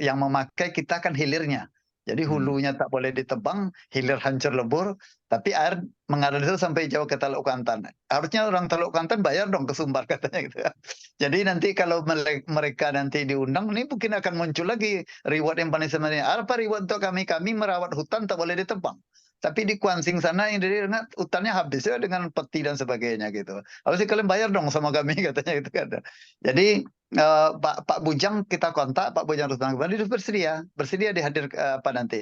E: yang memakai kita kan hilirnya. Jadi hulunya tak boleh ditebang, hilir hancur lebur, tapi air mengalir itu sampai jauh ke Teluk Kuantan. Harusnya orang Teluk Kuantan bayar dong ke Sumbar katanya gitu. Jadi nanti kalau mereka nanti diundang, ini mungkin akan muncul lagi reward yang paling sebenarnya. Apa reward untuk kami? Kami merawat hutan tak boleh ditebang. Tapi di Kuansing sana yang hutannya habis ya dengan peti dan sebagainya gitu. Harusnya kalian bayar dong sama kami katanya gitu kan. Jadi Pak Bujang kita kontak, Pak Bujang Rusman kembali bersedia dihadir apa nanti.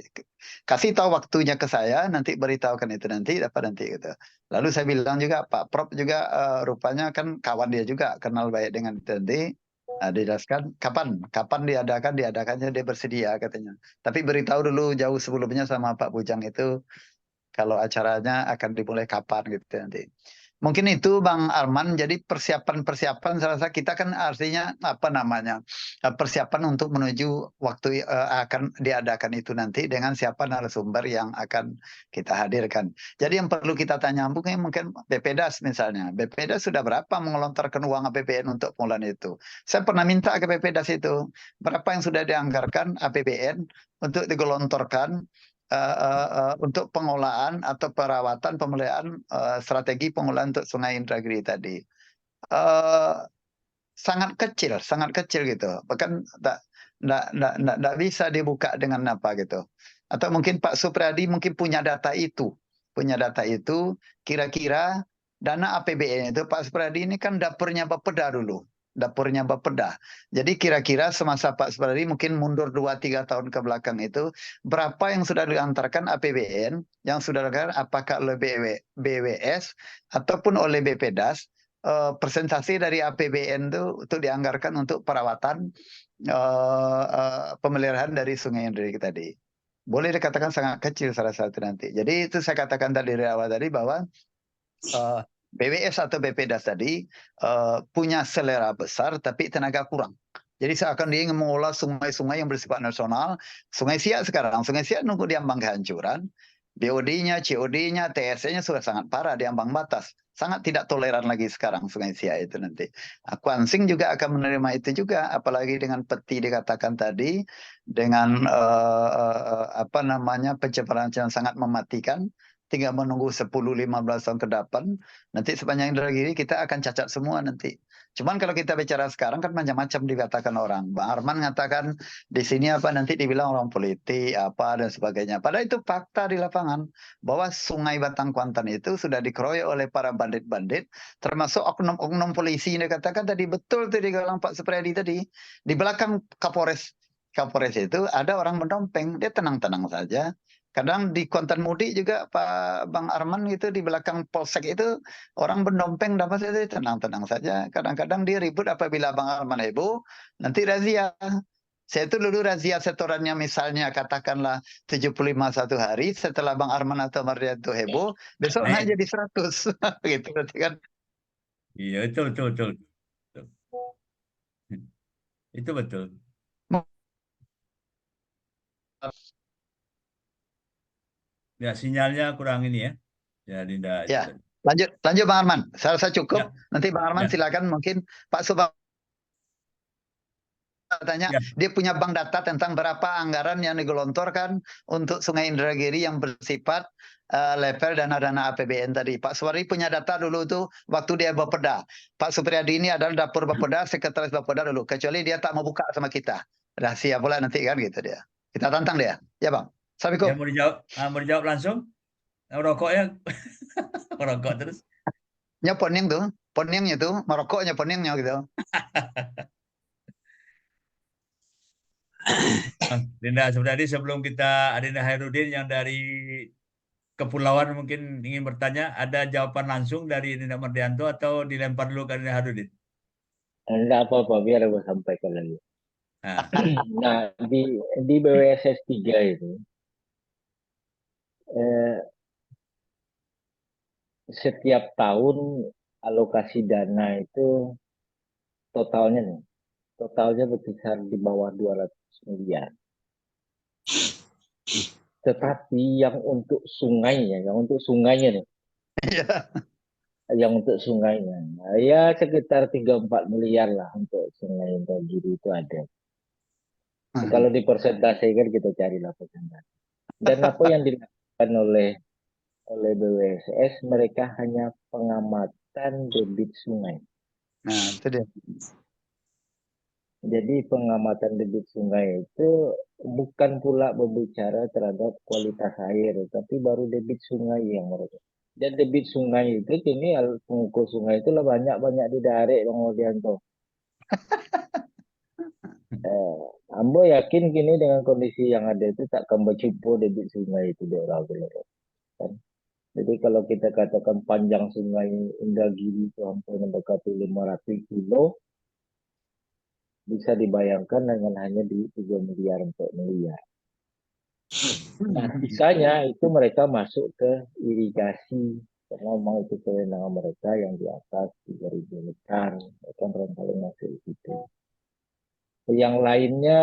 E: Kasih tahu waktunya ke saya, nanti beritahukan itu nanti apa nanti gitu. Lalu saya bilang juga Pak Prof juga rupanya kan kawan dia juga, kenal baik dengan itu nanti. Dijelaskan kapan diadakannya dia bersedia katanya. Tapi beritahu dulu jauh sebelumnya sama Pak Bujang itu kalau acaranya akan dimulai kapan gitu nanti. Mungkin itu Bang Arman, jadi persiapan-persiapan saya rasa kita kan artinya apa namanya, persiapan untuk menuju waktu akan diadakan itu nanti dengan siapa narasumber yang akan kita hadirkan. Jadi yang perlu kita tanya mungkin BPDAS misalnya. BPDAS sudah berapa mengelontorkan uang APBN untuk pengelolaan itu? Saya pernah minta ke BPDAS itu, berapa yang sudah dianggarkan APBN untuk digelontorkan untuk pengelolaan atau perawatan pemeliharaan strategi pengelolaan untuk Sungai Indragiri tadi. Sangat kecil gitu. Bahkan tidak bisa dibuka dengan apa gitu. Atau mungkin Pak Supriyadi mungkin punya data itu. Kira-kira dana APBN itu Pak Supriyadi ini kan dapurnya Bapeda dulu. Jadi kira-kira semasa Pak Supriyadi mungkin mundur 2-3 tahun ke belakang itu, berapa yang sudah diantarkan APBN, yang sudah diantarkan apakah oleh BWS ataupun oleh BPDAS, presentasi dari APBN itu untuk dianggarkan untuk perawatan pemeliharaan dari Sungai Indragiri tadi. Boleh dikatakan sangat kecil salah satu nanti. Jadi itu saya katakan tadi dari awal tadi bahwa BWS atau BPDAS tadi punya selera besar tapi tenaga kurang. Jadi seakan dia ingin mengolah sungai-sungai yang bersifat nasional. Sungai Siak sekarang, Sungai Siak nunggu diambang kehancuran. BOD-nya, COD-nya, TSE-nya sudah sangat parah di ambang batas. Sangat tidak toleran lagi sekarang Sungai Siak itu nanti. Kuansing juga akan menerima itu juga, apalagi dengan peti dikatakan tadi, dengan apa namanya pencemaran yang sangat mematikan, tinggal menunggu 10-15 tahun ke depan, nanti sepanjang Indragiri kita akan cacat semua nanti. Cuman kalau kita bicara sekarang kan macam-macam dikatakan orang. Bang Arman mengatakan di sini apa nanti dibilang orang politik apa dan sebagainya. Padahal itu fakta di lapangan bahwa Sungai Batang Kuantan itu sudah dikeroyok oleh para bandit-bandit, termasuk oknum-oknum polisi yang dikatakan tadi betul tuh di galang Pak Supriyadi tadi. Di belakang Kapolres itu ada orang mendompeng, dia tenang-tenang saja. Kadang di Kuantan Mudik juga Pak Bang Arman gitu di belakang polsek itu orang berdompeng dapat saja tenang-tenang saja. Kadang-kadang dia ribut apabila Bang Arman heboh, nanti razia. Saya itu dulu razia setorannya misalnya katakanlah 75 satu hari, setelah Bang Arman atau Mardianto heboh, besok naik
A: Naik.
E: jadi 100. Gitu berarti kan.
A: Iya, betul, betul, betul. Betul. Itu betul. Ya, sinyalnya kurang ini ya. Jadi enggak itu
E: Ya,
A: tadi.
E: lanjut Bang Arman. Saya rasa cukup.
A: Ya,
E: Nanti Bang Arman
A: ya,
E: silakan mungkin Pak Subang tanya
A: ya.
E: dia punya bank data tentang berapa anggaran yang digelontorkan untuk Sungai Indragiri yang bersifat level dana-dana APBN tadi. Pak Suwari punya data dulu tuh waktu dia Bapeda. Pak Supriyadi ini adalah dapur Bapeda, sekretaris Bapeda dulu. Kecuali dia tak mau buka sama kita. Rahasia pula nanti kan gitu dia. Kita tantang dia. Ya Bang.
A: Ya,
E: Assalamualaikum.
A: mau dijawab langsung. Rokoknya merokok terus.
E: Nya poning tuh. Poningnya tuh. Merokoknya poningnya gitu.
A: Dinda Supriyadi, sebelum kita Adinda Hairudin yang dari Kepulauan mungkin ingin bertanya, ada jawaban langsung dari Dinda Mardianto atau dilempar dulu ke Adinda Hairudin?
D: Enggak apa-apa, biar gue sampaikan lagi.
A: Nah,
D: Nah, di BWSS 3 itu, eh, setiap tahun alokasi dana itu totalnya nih, totalnya berkisar di bawah 200 miliar. Tetapi yang untuk sungainya, nih, yang untuk sungainya, nah, ya sekitar 3-4 miliar lah untuk sungai Indragiri itu ada. Kalau dipersentasikan kita carilah persentase. Dan apa yang dilakukan oleh BWSS, mereka hanya pengamatan debit sungai.
E: Nah, itu dia.
D: Jadi pengamatan debit sungai itu bukan pula berbicara terhadap kualitas air, tapi baru debit sungai yang mereka. Dan debit sungai itu kini pengukur sungai itu lah banyak didarik Bang Odianto. Ambo yakin kini dengan kondisi yang ada itu takkan berjumpa debit sungai itu di orang kan. Jadi kalau kita katakan panjang sungai Indragiri itu hampir mendekati 500 kilo, bisa dibayangkan dengan hanya di 3 miliar 4 miliar. Nah, sisanya itu mereka masuk ke irigasi, karena memang itu kewenangan mereka yang di atas 3.000 hektar, mereka paling masuk di situ. Yang lainnya,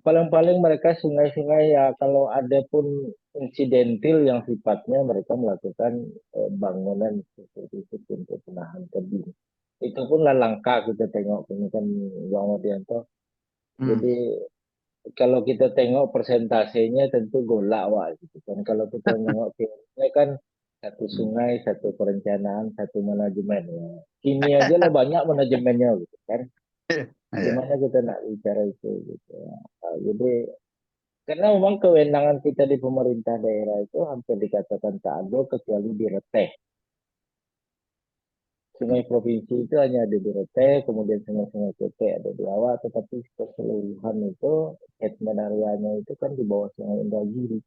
D: paling-paling mereka sungai-sungai ya, kalau ada pun insidentil yang sifatnya mereka melakukan bangunan seperti itu untuk penahan tebing. Itu pun lah langka kita tengok ini kan Bang Odianto. Jadi kalau kita tengok persentasenya tentu golak wah gitu kan. Kalau kita tengok teorinya kan satu sungai, satu perencanaan, satu manajemen ya. Kini aja lah banyak manajemennya gitu kan. Gimana kita nak bicara itu gitu. Nah, jadi karena memang kewenangan kita di pemerintah daerah itu hampir dikatakan tak ada kecuali di Reteh. Sungai provinsi itu hanya ada di Reteh, kemudian sungai-sungai kecil ada di Awak, tetapi keseluruhan itu catchment area-nya itu kan di bawah Sungai Indragiri.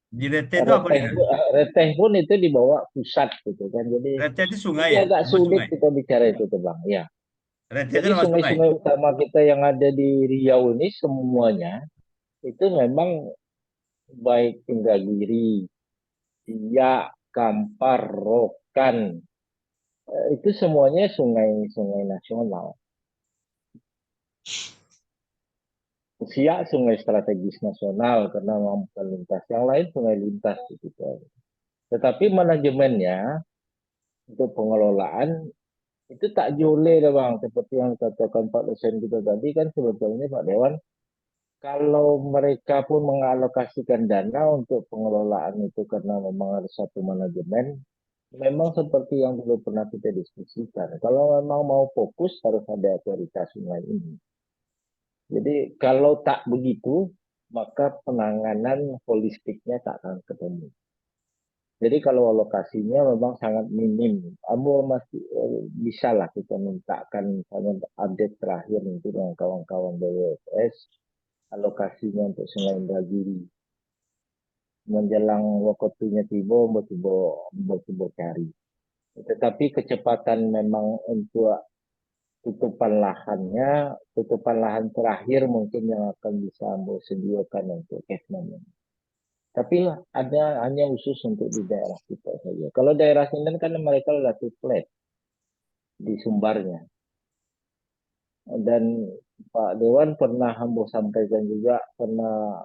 A: di Rete itu apa nih?
D: Reteh pun itu di bawah pusat gitu kan. Jadi
A: Rete itu sungai
D: ini
A: ya?
D: agak
A: Nama
D: sulit
A: sungai.
D: kita bicara itu tuh Bang. Ya.
A: Rete itu
D: Jadi
A: nama sungai.
D: sungai-sungai utama kita yang ada di Riau ini semuanya itu memang baik Indragiri, Siak, Kampar, Rokan, itu semuanya sungai-sungai nasional. Siak sungai strategis nasional karena mampu lintas. Yang lain sungai lintas gitu. Tetapi manajemennya untuk pengelolaan itu tak jole dah bang. Seperti yang katakan Pak dosen kita tadi kan sebetulnya Pak Dewan, kalau mereka pun mengalokasikan dana untuk pengelolaan itu karena memang harus satu manajemen, memang seperti yang dulu pernah kita diskusikan. Kalau memang mau fokus harus ada otoritas sungai ini. Jadi kalau tak begitu, maka penanganan holistiknya tak akan ketemu. Jadi kalau alokasinya memang sangat minim, masih bisa lah kita mintakan misalnya update terakhir nanti dengan kawan-kawan BWFS, alokasinya untuk Sungai Indragiri. Menjelang waktunya tiba, tiba cari. Tetapi kecepatan memang untuk tutupan lahan terakhir mungkin yang akan bisa Ambo sediakan untuk catchment. Tapi ada hanya khusus untuk di daerah kita saja. Kalau daerah sini kan mereka relatif flat di sumbarnya. Dan Pak Dewan pernah Ambo sampaikan juga, pernah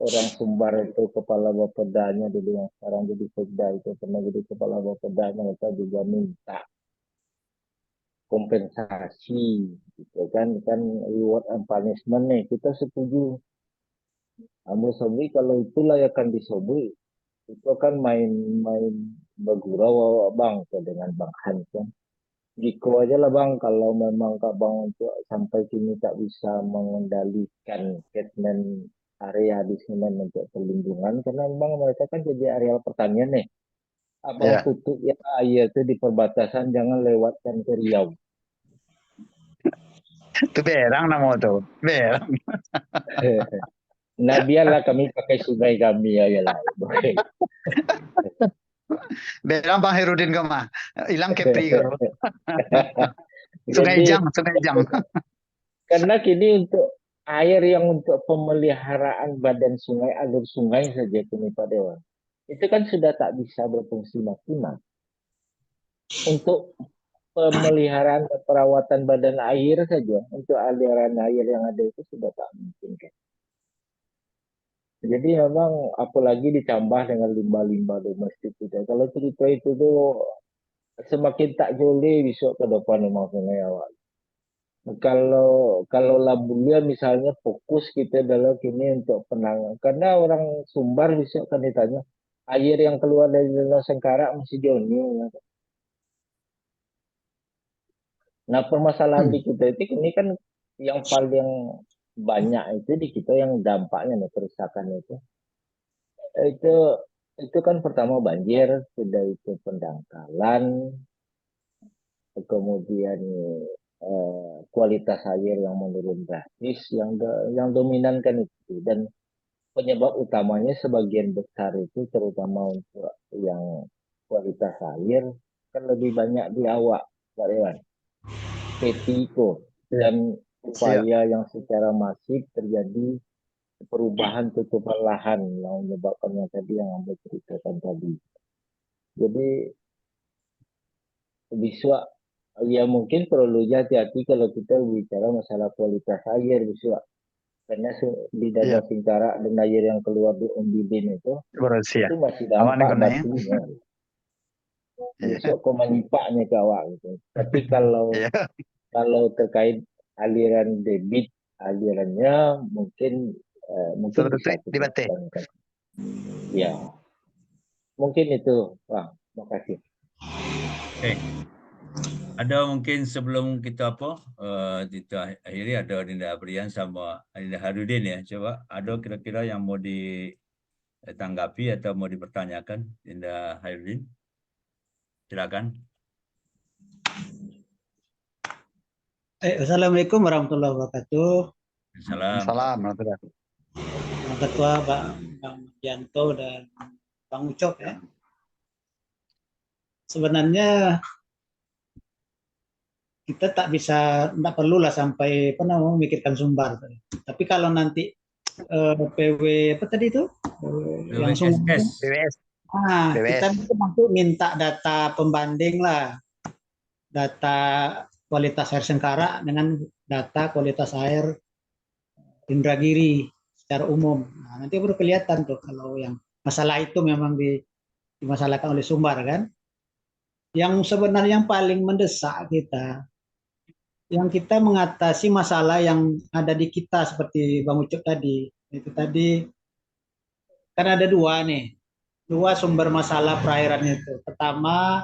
D: orang Sumbar itu kepala Bapedanya dulu yang sekarang jadi Pemda itu pernah jadi kepala Bapedanya, mereka juga minta kompensasi gitu kan reward and punishment nih kita setuju. Ambo sobri kalau itu layakan disobri itu kan main bergurau bang dengan Bang Hans kan. Jiko aja lah bang kalau memang bang untuk sampai sini tak bisa mengendalikan catchment area di sini untuk perlindungan karena memang mereka kan jadi areal pertanian nih. Abang tutup ya air itu di perbatasan jangan lewatkan ke Riau.
E: Itu berang nama itu. Berang.
D: Nah biarlah kami pakai sungai kami ya lah.
E: Berang Bang Herudin kemah. Hilang Kepri kau. Sungai Jang.
D: Karena kini untuk air yang untuk pemeliharaan badan sungai, alur sungai saja kini Pak Dewan. Itu kan sudah tak bisa berfungsi maksimal. Untuk pemeliharaan dan perawatan badan air saja, untuk aliran air yang ada itu sudah tak mungkin kan. Jadi memang apalagi ditambah dengan limbah-limbah domestik kita. Kalau cerita itu tuh semakin tak jolly besok ke depan memang sungai awal. Kalau Labulia misalnya fokus kita dalam kini untuk penanganan. Karena orang Sumbar besok kan ditanya, air yang keluar dari Danau Sengkarak masih jauh. Nah permasalahan di kita itu ini kan yang paling banyak itu di kita yang dampaknya nih kerusakan itu kan pertama banjir, sudah itu pendangkalan, kemudian kualitas air yang menurun drastis, yang dominan kan itu. Dan penyebab utamanya sebagian besar itu terutama untuk yang kualitas air kan lebih banyak di awak, Pak Dewan. Petiko dan upaya yang secara masif terjadi perubahan tutupan lahan yang menyebabkan yang tadi yang Anda ceritakan tadi. Jadi bisa ya mungkin perlu hati-hati kalau kita bicara masalah kualitas air bisa karena di Danau Singkarak dan air yang keluar di Ombidin itu masih dampak batunya. Besok kok menyipaknya ke awak gitu. Tapi kalau terkait aliran debit alirannya mungkin bisa kita jalankan. Ya, mungkin itu, Bang. Terima kasih.
A: Oke. Ada mungkin sebelum kita kita akhiri ada Dinda Aprian sama Dinda Harudin ya. Coba ada kira-kira yang mau ditanggapi atau mau dipertanyakan, Dinda Harudin? Silakan.
B: Assalamualaikum warahmatullahi wabarakatuh.
A: Assalamualaikum.
B: Bang Ketua, Bang Yanto dan Bang Ucok ya. Sebenarnya kita tak perlulah sampai memikirkan Sumbar. Tapi kalau nanti PW apa tadi itu? Langsung
E: BWS.
B: Kita masuk minta data pembanding lah. Data kualitas air Sengkarak dengan data kualitas air Indragiri secara umum. Nah, nanti baru kelihatan tuh kalau yang masalah itu memang dimasalahkan oleh Sumbar kan. Yang sebenarnya yang paling mendesak kita, yang kita mengatasi masalah yang ada di kita seperti Bang Ucup tadi. Itu tadi kan ada dua nih, dua sumber masalah perairan itu. Pertama,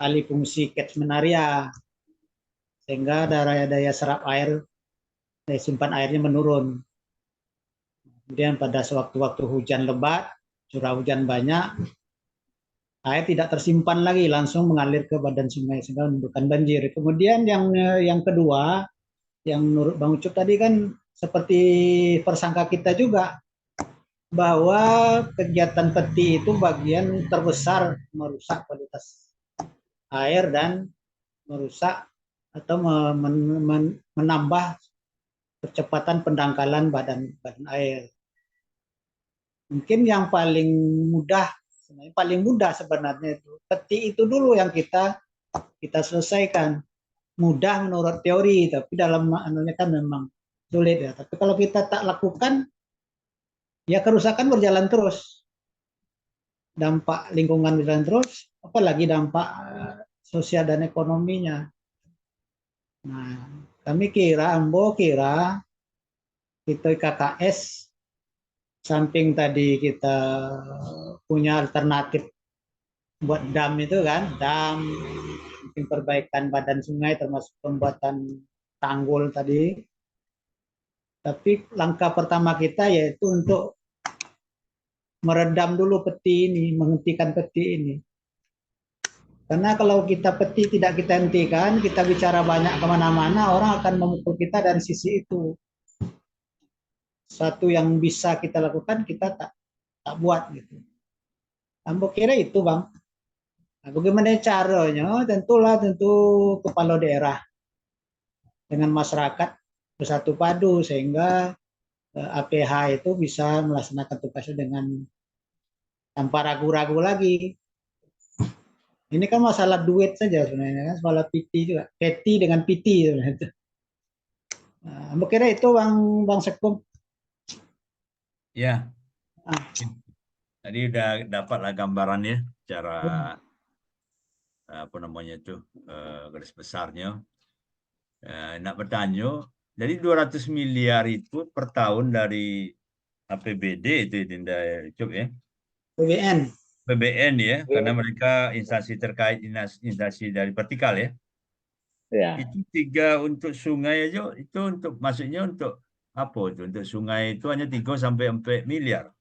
B: alih fungsi catchment area, sehingga daya serap air, daya simpan airnya menurun. Kemudian pada sewaktu-waktu hujan lebat, curah hujan banyak, air tidak tersimpan lagi, langsung mengalir ke badan sungai sehingga menimbulkan banjir. Kemudian yang kedua, yang menurut Bang Ucup tadi kan seperti persangka kita juga, bahwa kegiatan peti itu bagian terbesar merusak kualitas air dan merusak atau menambah percepatan pendangkalan badan air. Mungkin yang paling mudah sebenarnya itu peti itu dulu yang kita selesaikan. Mudah menurut teori, tapi dalam anunya kan memang sulit ya. Tapi kalau kita tak lakukan, ya kerusakan berjalan terus. Dampak lingkungan berjalan terus, apalagi dampak sosial dan ekonominya. Nah, Ambo kira kita KKS, samping tadi kita punya alternatif buat dam itu kan, dam, perbaikan badan sungai termasuk pembuatan tanggul tadi. Tapi langkah pertama kita yaitu untuk meredam dulu peti ini, menghentikan peti ini. Karena kalau kita peti tidak kita hentikan, kita bicara banyak kemana-mana, orang akan memukul kita dari sisi itu. Satu yang bisa kita lakukan, kita tak buat gitu. Ambo kira itu Bang. Nah, bagaimana caranya? Tentu kepala daerah dengan masyarakat bersatu padu sehingga APH itu bisa melaksanakan tugasnya dengan tanpa ragu-ragu lagi. Ini kan masalah duit saja sebenarnya, masalah PT juga, PT dengan PT sebenarnya. Nah, kira itu Bang Sekum.
A: Ya, tadi udah dapatlah gambarannya cara apa namanya itu garis besarnya. Nak bertanya, jadi 200 miliar itu per tahun dari APBD itu Dinda Cup ya.
B: PBN.
A: PBN ya, karena mereka instansi terkait instansi dari vertikal ya.
D: Ya.
A: Itu 3 untuk sungai aja, itu untuk maksudnya untuk apa itu? Untuk sungai itu hanya 3 sampai 4 miliar.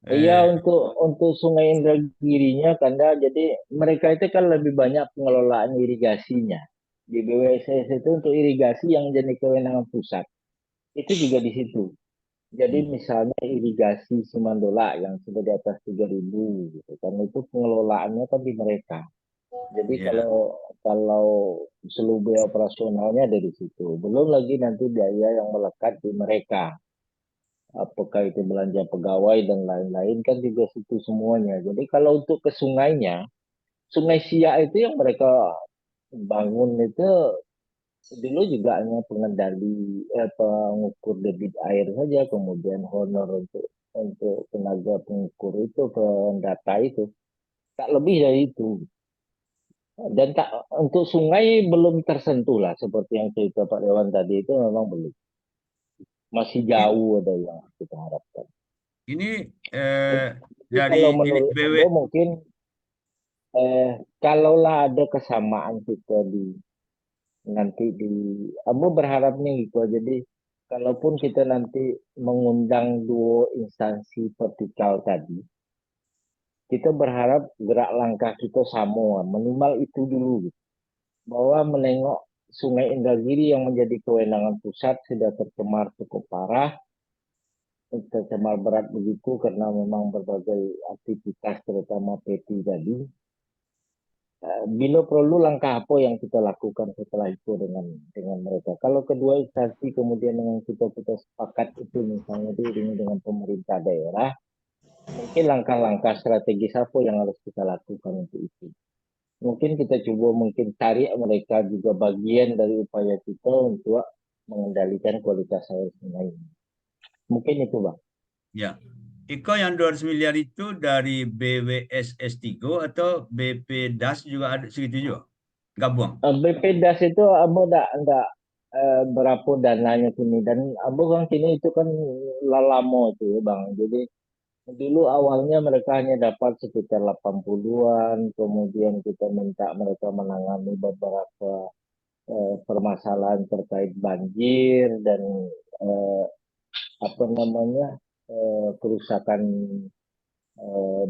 D: Iya, untuk Sungai Indragirinya karena jadi mereka itu kan lebih banyak pengelolaan irigasinya. Di BWSS itu untuk irigasi yang jadi kewenangan pusat. Itu juga di situ. Jadi misalnya irigasi Simandola yang sudah di atas 3.000 gitu kan, itu pengelolaannya kan di mereka. Jadi
A: Ya.
D: kalau seluruh biaya operasionalnya ada di situ. Belum lagi nanti biaya yang melekat di mereka. Apakah itu belanja pegawai dan lain-lain kan juga situ semuanya. Jadi kalau untuk ke sungainya, Sungai Siak itu yang mereka bangun itu dulu juga hanya pengukur debit air saja, kemudian honor untuk tenaga pengukur itu, pendata itu, tak lebih dari itu. Dan untuk sungai belum tersentuh lah seperti yang cerita Pak Dewan tadi itu memang belum. Masih jauh ada yang kita harapkan.
A: Ini
D: Jadi
A: dari
D: kalau
A: ini
D: menurut
A: BW
D: Ambo mungkin kalaulah ada kesamaan kita Ambo berharapnya gitu. Jadi kalaupun kita nanti mengundang dua instansi vertikal tadi, kita berharap gerak langkah kita sama, minimal itu dulu gitu. Bahwa menengok Sungai Indragiri yang menjadi kewenangan pusat sudah tercemar cukup parah, tercemar berat begitu karena memang berbagai aktivitas terutama PT tadi. Bila perlu langkah apa yang kita lakukan setelah itu dengan mereka. Kalau kedua instansi kemudian dengan kita sepakat itu misalnya dengan pemerintah daerah, mungkin langkah-langkah strategis apa yang harus kita lakukan untuk itu. Mungkin kita coba cari mereka juga bagian dari upaya kita untuk mengendalikan kualitas air sungai. Mungkin itu Bang.
A: Ya. Iko yang 200 miliar itu dari BWSS3 atau BP Das juga ada segitu juga? Gabung?
D: BP Das itu Abo enggak berapa dananya kini, dan Abo kan kini itu kan lalamo itu ya Bang. Jadi dulu awalnya mereka hanya dapat sekitar 80-an, kemudian kita minta mereka menangani beberapa permasalahan terkait banjir dan eh, apa namanya kerusakan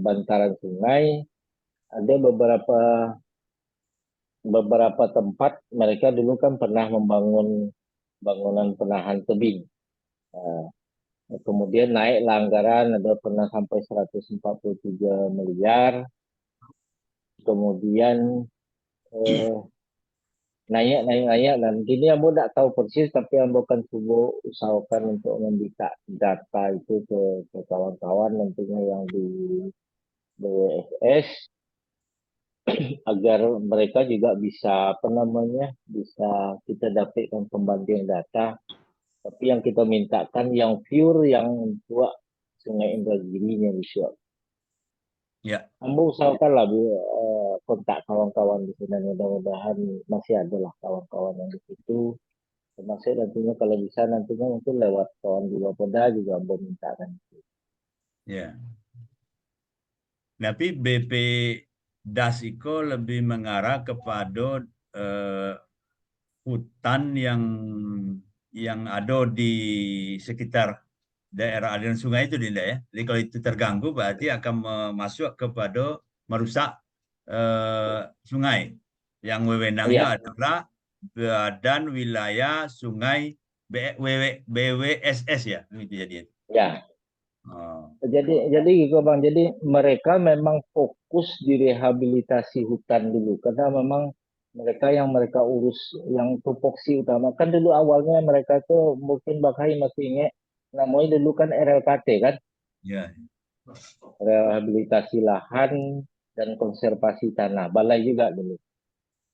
D: bantaran sungai. Ada beberapa tempat mereka dulu kan pernah membangun bangunan penahan tebing. Kemudian naik anggaran, ada pernah sampai 143 miliar. Kemudian naik, dan gini Ambo tidak tahu persis, tapi Ambo kan coba usahakan untuk membuka data itu ke kawan-kawan nantinya yang di BWSS agar mereka juga bisa apa namanya bisa kita dapatkan pembanding data. Tapi yang kita mintakan yang pure yang buat Sungai Indragirinya bisa.
A: Ya.
D: Ambo usahakan lah kontak kawan-kawan di sana, mudah-mudahan masih ada lah kawan-kawan yang di situ. Termasuk nantinya kalau bisa nantinya mungkin lewat kawan di Bapeda juga Ambo mintakan.
A: Ya. Tapi BP Das itu lebih mengarah kepada hutan yang ada di sekitar daerah aliran sungai itu, Dinda ya. Jadi kalau itu terganggu berarti akan masuk kepada merusak sungai. Yang wewenangnya
D: Iya,
A: adalah Badan Wilayah Sungai BWSS ya, gitu jadi.
D: ya.
A: Oh.
D: Jadi gitu Bang. Jadi mereka memang fokus di rehabilitasi hutan dulu karena memang mereka urus yang tupoksi utama. Kan dulu awalnya mereka tuh mungkin Bang Hai masih ingat namanya dulu kan RLKT kan,
A: Ya.
D: rehabilitasi lahan dan konservasi tanah. Balai juga dulu.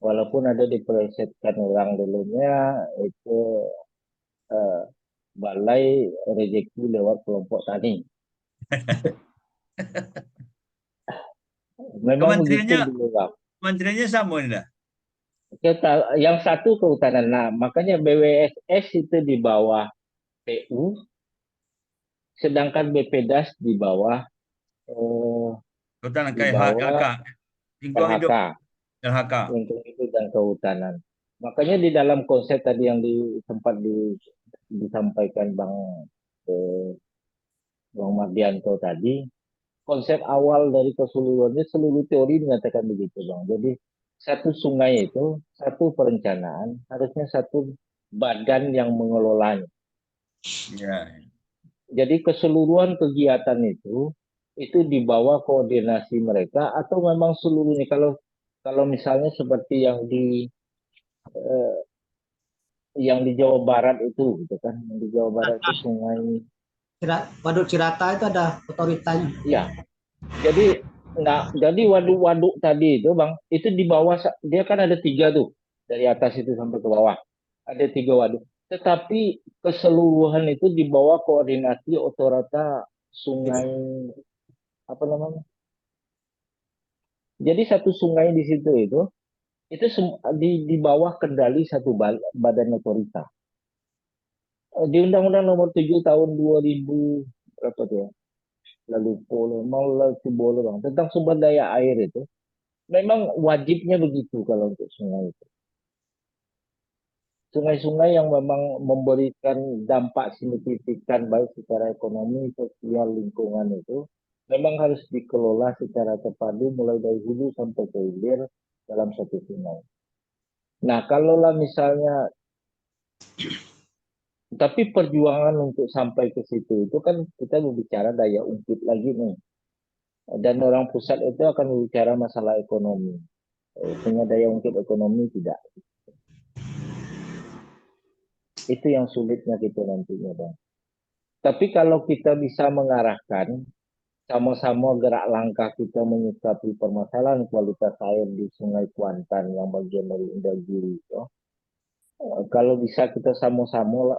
D: Walaupun ada dipelesetkan orang dulunya itu eh, balai rezeki lewat kelompok tani. Memang begitu
A: Kementeriannya
D: dulu Bang.
A: Kementeriannya sama Dinda.
D: Yang satu kehutanan. Nah, makanya BWSS itu di bawah PU, sedangkan BPDAS di bawah
A: Kehutanan
D: di
A: kayak LK,
D: bawah
A: lingkungan hidup
D: LHK,
A: LHK.
D: lingkungan hidup dan kehutanan. Makanya di dalam konsep tadi yang sempat disampaikan Bang Mardianto tadi, konsep awal dari keseluruhannya seluruh teori mengatakan begitu Bang. Jadi satu sungai itu, satu perencanaan, harusnya satu badan yang mengelolanya.
A: Ya.
D: Jadi keseluruhan kegiatan itu di bawah koordinasi mereka atau memang seluruhnya. Kalau misalnya seperti eh, yang di Jawa Barat itu gitu kan, yang di Jawa Barat itu sungai.
B: Waduk Cirata itu ada otoritanya.
D: Ya, jadi waduk-waduk tadi itu Bang, itu di bawah dia kan ada 3 tuh dari atas itu sampai ke bawah. Ada 3 waduk. Tetapi keseluruhan itu di bawah koordinasi otorita sungai apa namanya? Jadi satu sungai di situ itu di bawah kendali satu badan otorita. Di Undang-Undang Nomor 7 tahun 2000 berapa tuh ya? Lalu mau boleh Bang tentang sumber daya air itu memang wajibnya begitu kalau untuk sungai itu. Sungai-sungai yang memang memberikan dampak signifikan baik secara ekonomi, sosial, lingkungan itu memang harus dikelola secara terpadu mulai dari hulu sampai ke hilir dalam satu sungai. Nah, kalaulah misalnya, tapi perjuangan untuk sampai ke situ itu kan kita berbicara daya ungkit lagi nih. Dan orang pusat itu akan berbicara masalah ekonomi. Punya daya ungkit ekonomi tidak. Itu yang sulitnya kita nantinya, Bang. Tapi kalau kita bisa mengarahkan sama-sama gerak langkah kita menyikapi permasalahan kualitas air di Sungai Kuantan yang bagian dari Indragiri itu, Kalau bisa kita sama-sama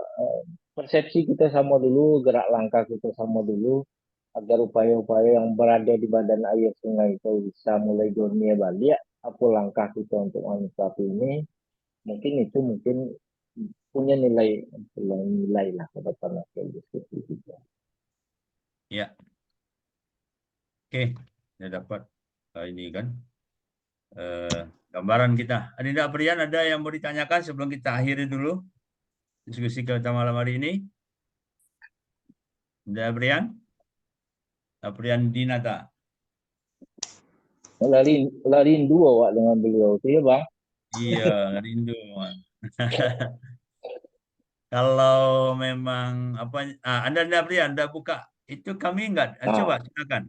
D: persepsi kita sama dulu, gerak langkah kita sama dulu, agar upaya-upaya yang berada di badan air sungai itu bisa mulai dunia balik. Apa langkah kita untuk menyikapi ini? Mungkin punya nilai lah ke depan hasil diskusi kita.
A: Ya, oke, saya dapat ini kan gambaran kita. Adinda Aprian, ada yang mau ditanyakan sebelum kita akhiri dulu diskusi kita malam hari ini? Adinda Aprian Dinata.
D: Rindu awak dengan beliau itu ya bang.
A: Iya, rindu. Kalau memang apa, Anda Aprian, Anda buka itu kami enggak? Coba silakan.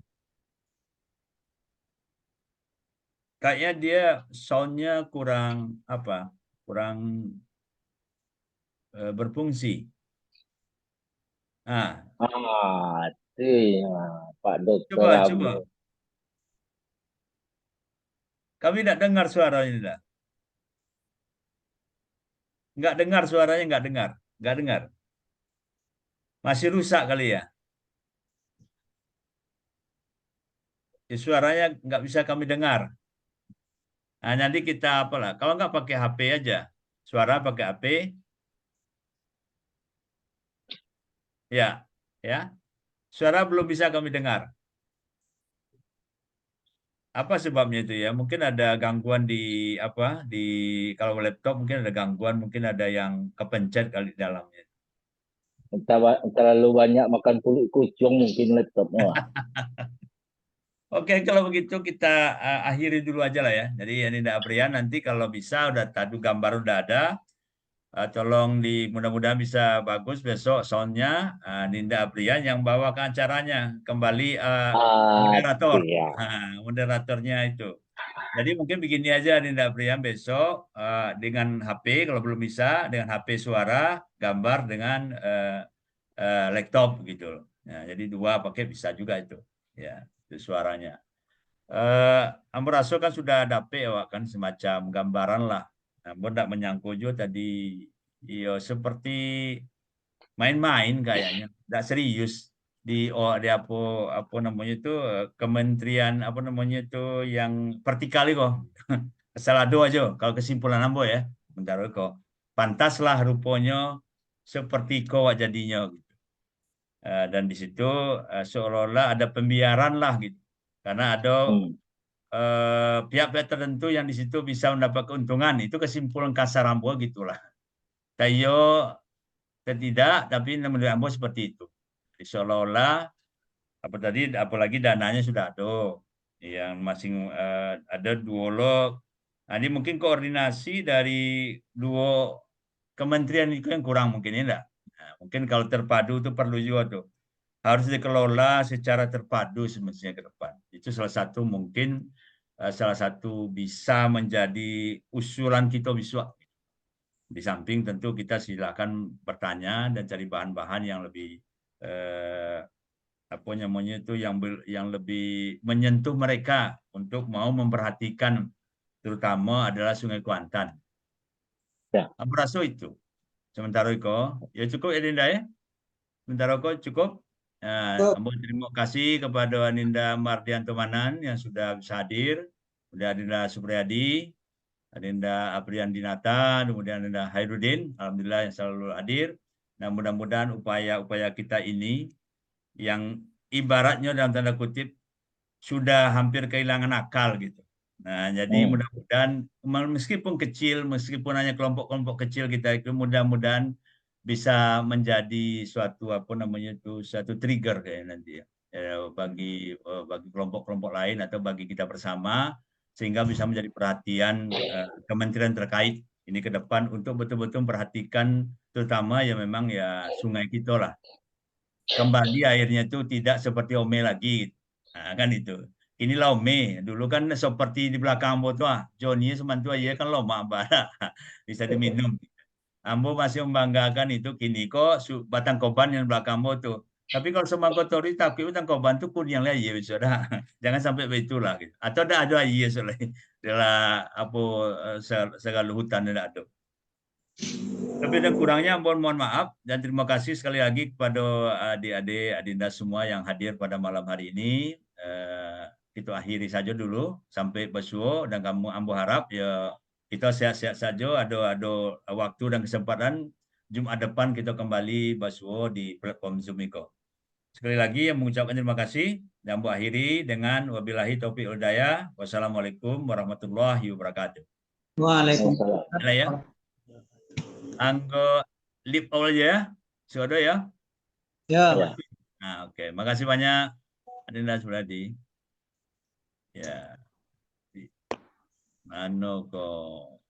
A: Kayaknya dia soundnya kurang apa? Kurang berfungsi.
D: Itu ya, Pak Dokter
A: Coba.
D: Abu.
A: Kami tidak dengar suaranya, tidak. Nggak dengar suaranya, nggak dengar. Masih rusak kali ya. Suaranya nggak bisa kami dengar. Nah, nanti kita apalah. Kalau nggak pakai HP aja. Suara pakai HP. Ya. Suara belum bisa kami dengar. Apa sebabnya itu ya? Mungkin ada gangguan di kalau laptop mungkin ada gangguan, mungkin ada yang kepencet kali di dalamnya.
D: Terlalu banyak makan kulit kucing mungkin laptopnya.
A: Oke, kalau begitu kita akhiri dulu aja lah ya. Jadi Ninda Aprian nanti kalau bisa udah tadi gambar udah ada, tolong mudah-mudahan bisa bagus besok soundnya. Ninda Aprian yang bawa ke acaranya kembali moderator,
D: Iya.
A: moderatornya itu. Jadi mungkin begini aja Ninda Aprian besok dengan HP kalau belum bisa dengan HP suara, gambar dengan laptop gitu. Nah, jadi dua pakai bisa juga itu. Ya, itu suaranya. Ambraso kan sudah dapet Wak, kan semacam gambaran lah. Namun tidak menyangkut juga tadi seperti main-main kayaknya, tidak serius di apa namanya itu kementerian apa namanya itu yang vertikal kok. Salado aja kalau kesimpulan ambo ya. Bentar kok. Pantaslah rupanya seperti kau jadinya gitu. Dan di situ seolah-olah ada pembiaran lah gitu. Karena ada pihak-pihak tertentu yang di situ bisa mendapat keuntungan. Itu kesimpulan kasar ambo gitulah. Tayo tidak, tapi menurut ambo seperti itu. Jadi seolah-olah apa tadi, apalagi dananya sudah ada, yang masing ada duolog. Nah, ini mungkin koordinasi dari dua kementerian itu yang kurang mungkin ya enggak. Nah, mungkin kalau terpadu itu perlu juga tuh. Harus dikelola secara terpadu semestinya ke depan. Itu salah satu mungkin salah satu bisa menjadi usulan kita besok. Di samping tentu kita silakan bertanya dan cari bahan-bahan yang lebih apa namanya itu yang lebih menyentuh mereka untuk mau memperhatikan terutama adalah Sungai Kuantan.
D: Ya.
A: Abraso itu. Sementara itu ya cukup Adinda ya. Sementara itu cukup. Terima kasih kepada Aninda Mardianto Manan yang sudah bisa hadir. Kemudian Adinda Supriyadi, Adinda Aprian Dinata, kemudian Adinda Hairudin, alhamdulillah yang selalu hadir. Nah, mudah-mudahan upaya-upaya kita ini yang ibaratnya dalam tanda kutip sudah hampir kehilangan akal gitu. Nah, jadi mudah-mudahan meskipun kecil, meskipun hanya kelompok-kelompok kecil kita itu mudah-mudahan bisa menjadi suatu apa namanya itu suatu trigger kayak nanti ya bagi kelompok-kelompok lain atau bagi kita bersama sehingga bisa menjadi perhatian kementerian terkait ini ke depan untuk betul-betul memperhatikan terutama ya memang ya sungai kita lah. Kembali airnya itu tidak seperti Ome lagi. Nah, kan itu. Inilah Ome. Dulu kan seperti di belakang botol, Joni semantu aja kan loma bara. Bisa diminum. Ambo masih membanggakan itu kini kok batang koban yang belakang botol. Tapi kalau semangkot tori tapi batang koban itu kuning lah ya sudah. Jangan sampai begitu lah gitu. Atau ada aja soalnya. Adalah apa segala hutan ada. Lebih dan kurangnya mohon maaf dan terima kasih sekali lagi kepada adik-adik, adinda semua yang hadir pada malam hari ini. Kita akhiri saja dulu sampai besok dan kamu ambo harap ya kita sehat-sehat saja, ada waktu dan kesempatan Jumat depan kita kembali besok di platform Zoom Iko. Sekali lagi yang mengucapkan terima kasih dan ambo akhiri dengan wabillahi taufiq wal hidayah. Wassalamualaikum warahmatullahi wabarakatuh.
B: Waalaikumsalam.
A: Boleh ya? Anggo lip all aja ya. Sudah ya.
B: Ya.
A: Nah, oke. Makasih banyak Adinda Subradi. Ya. Mano kok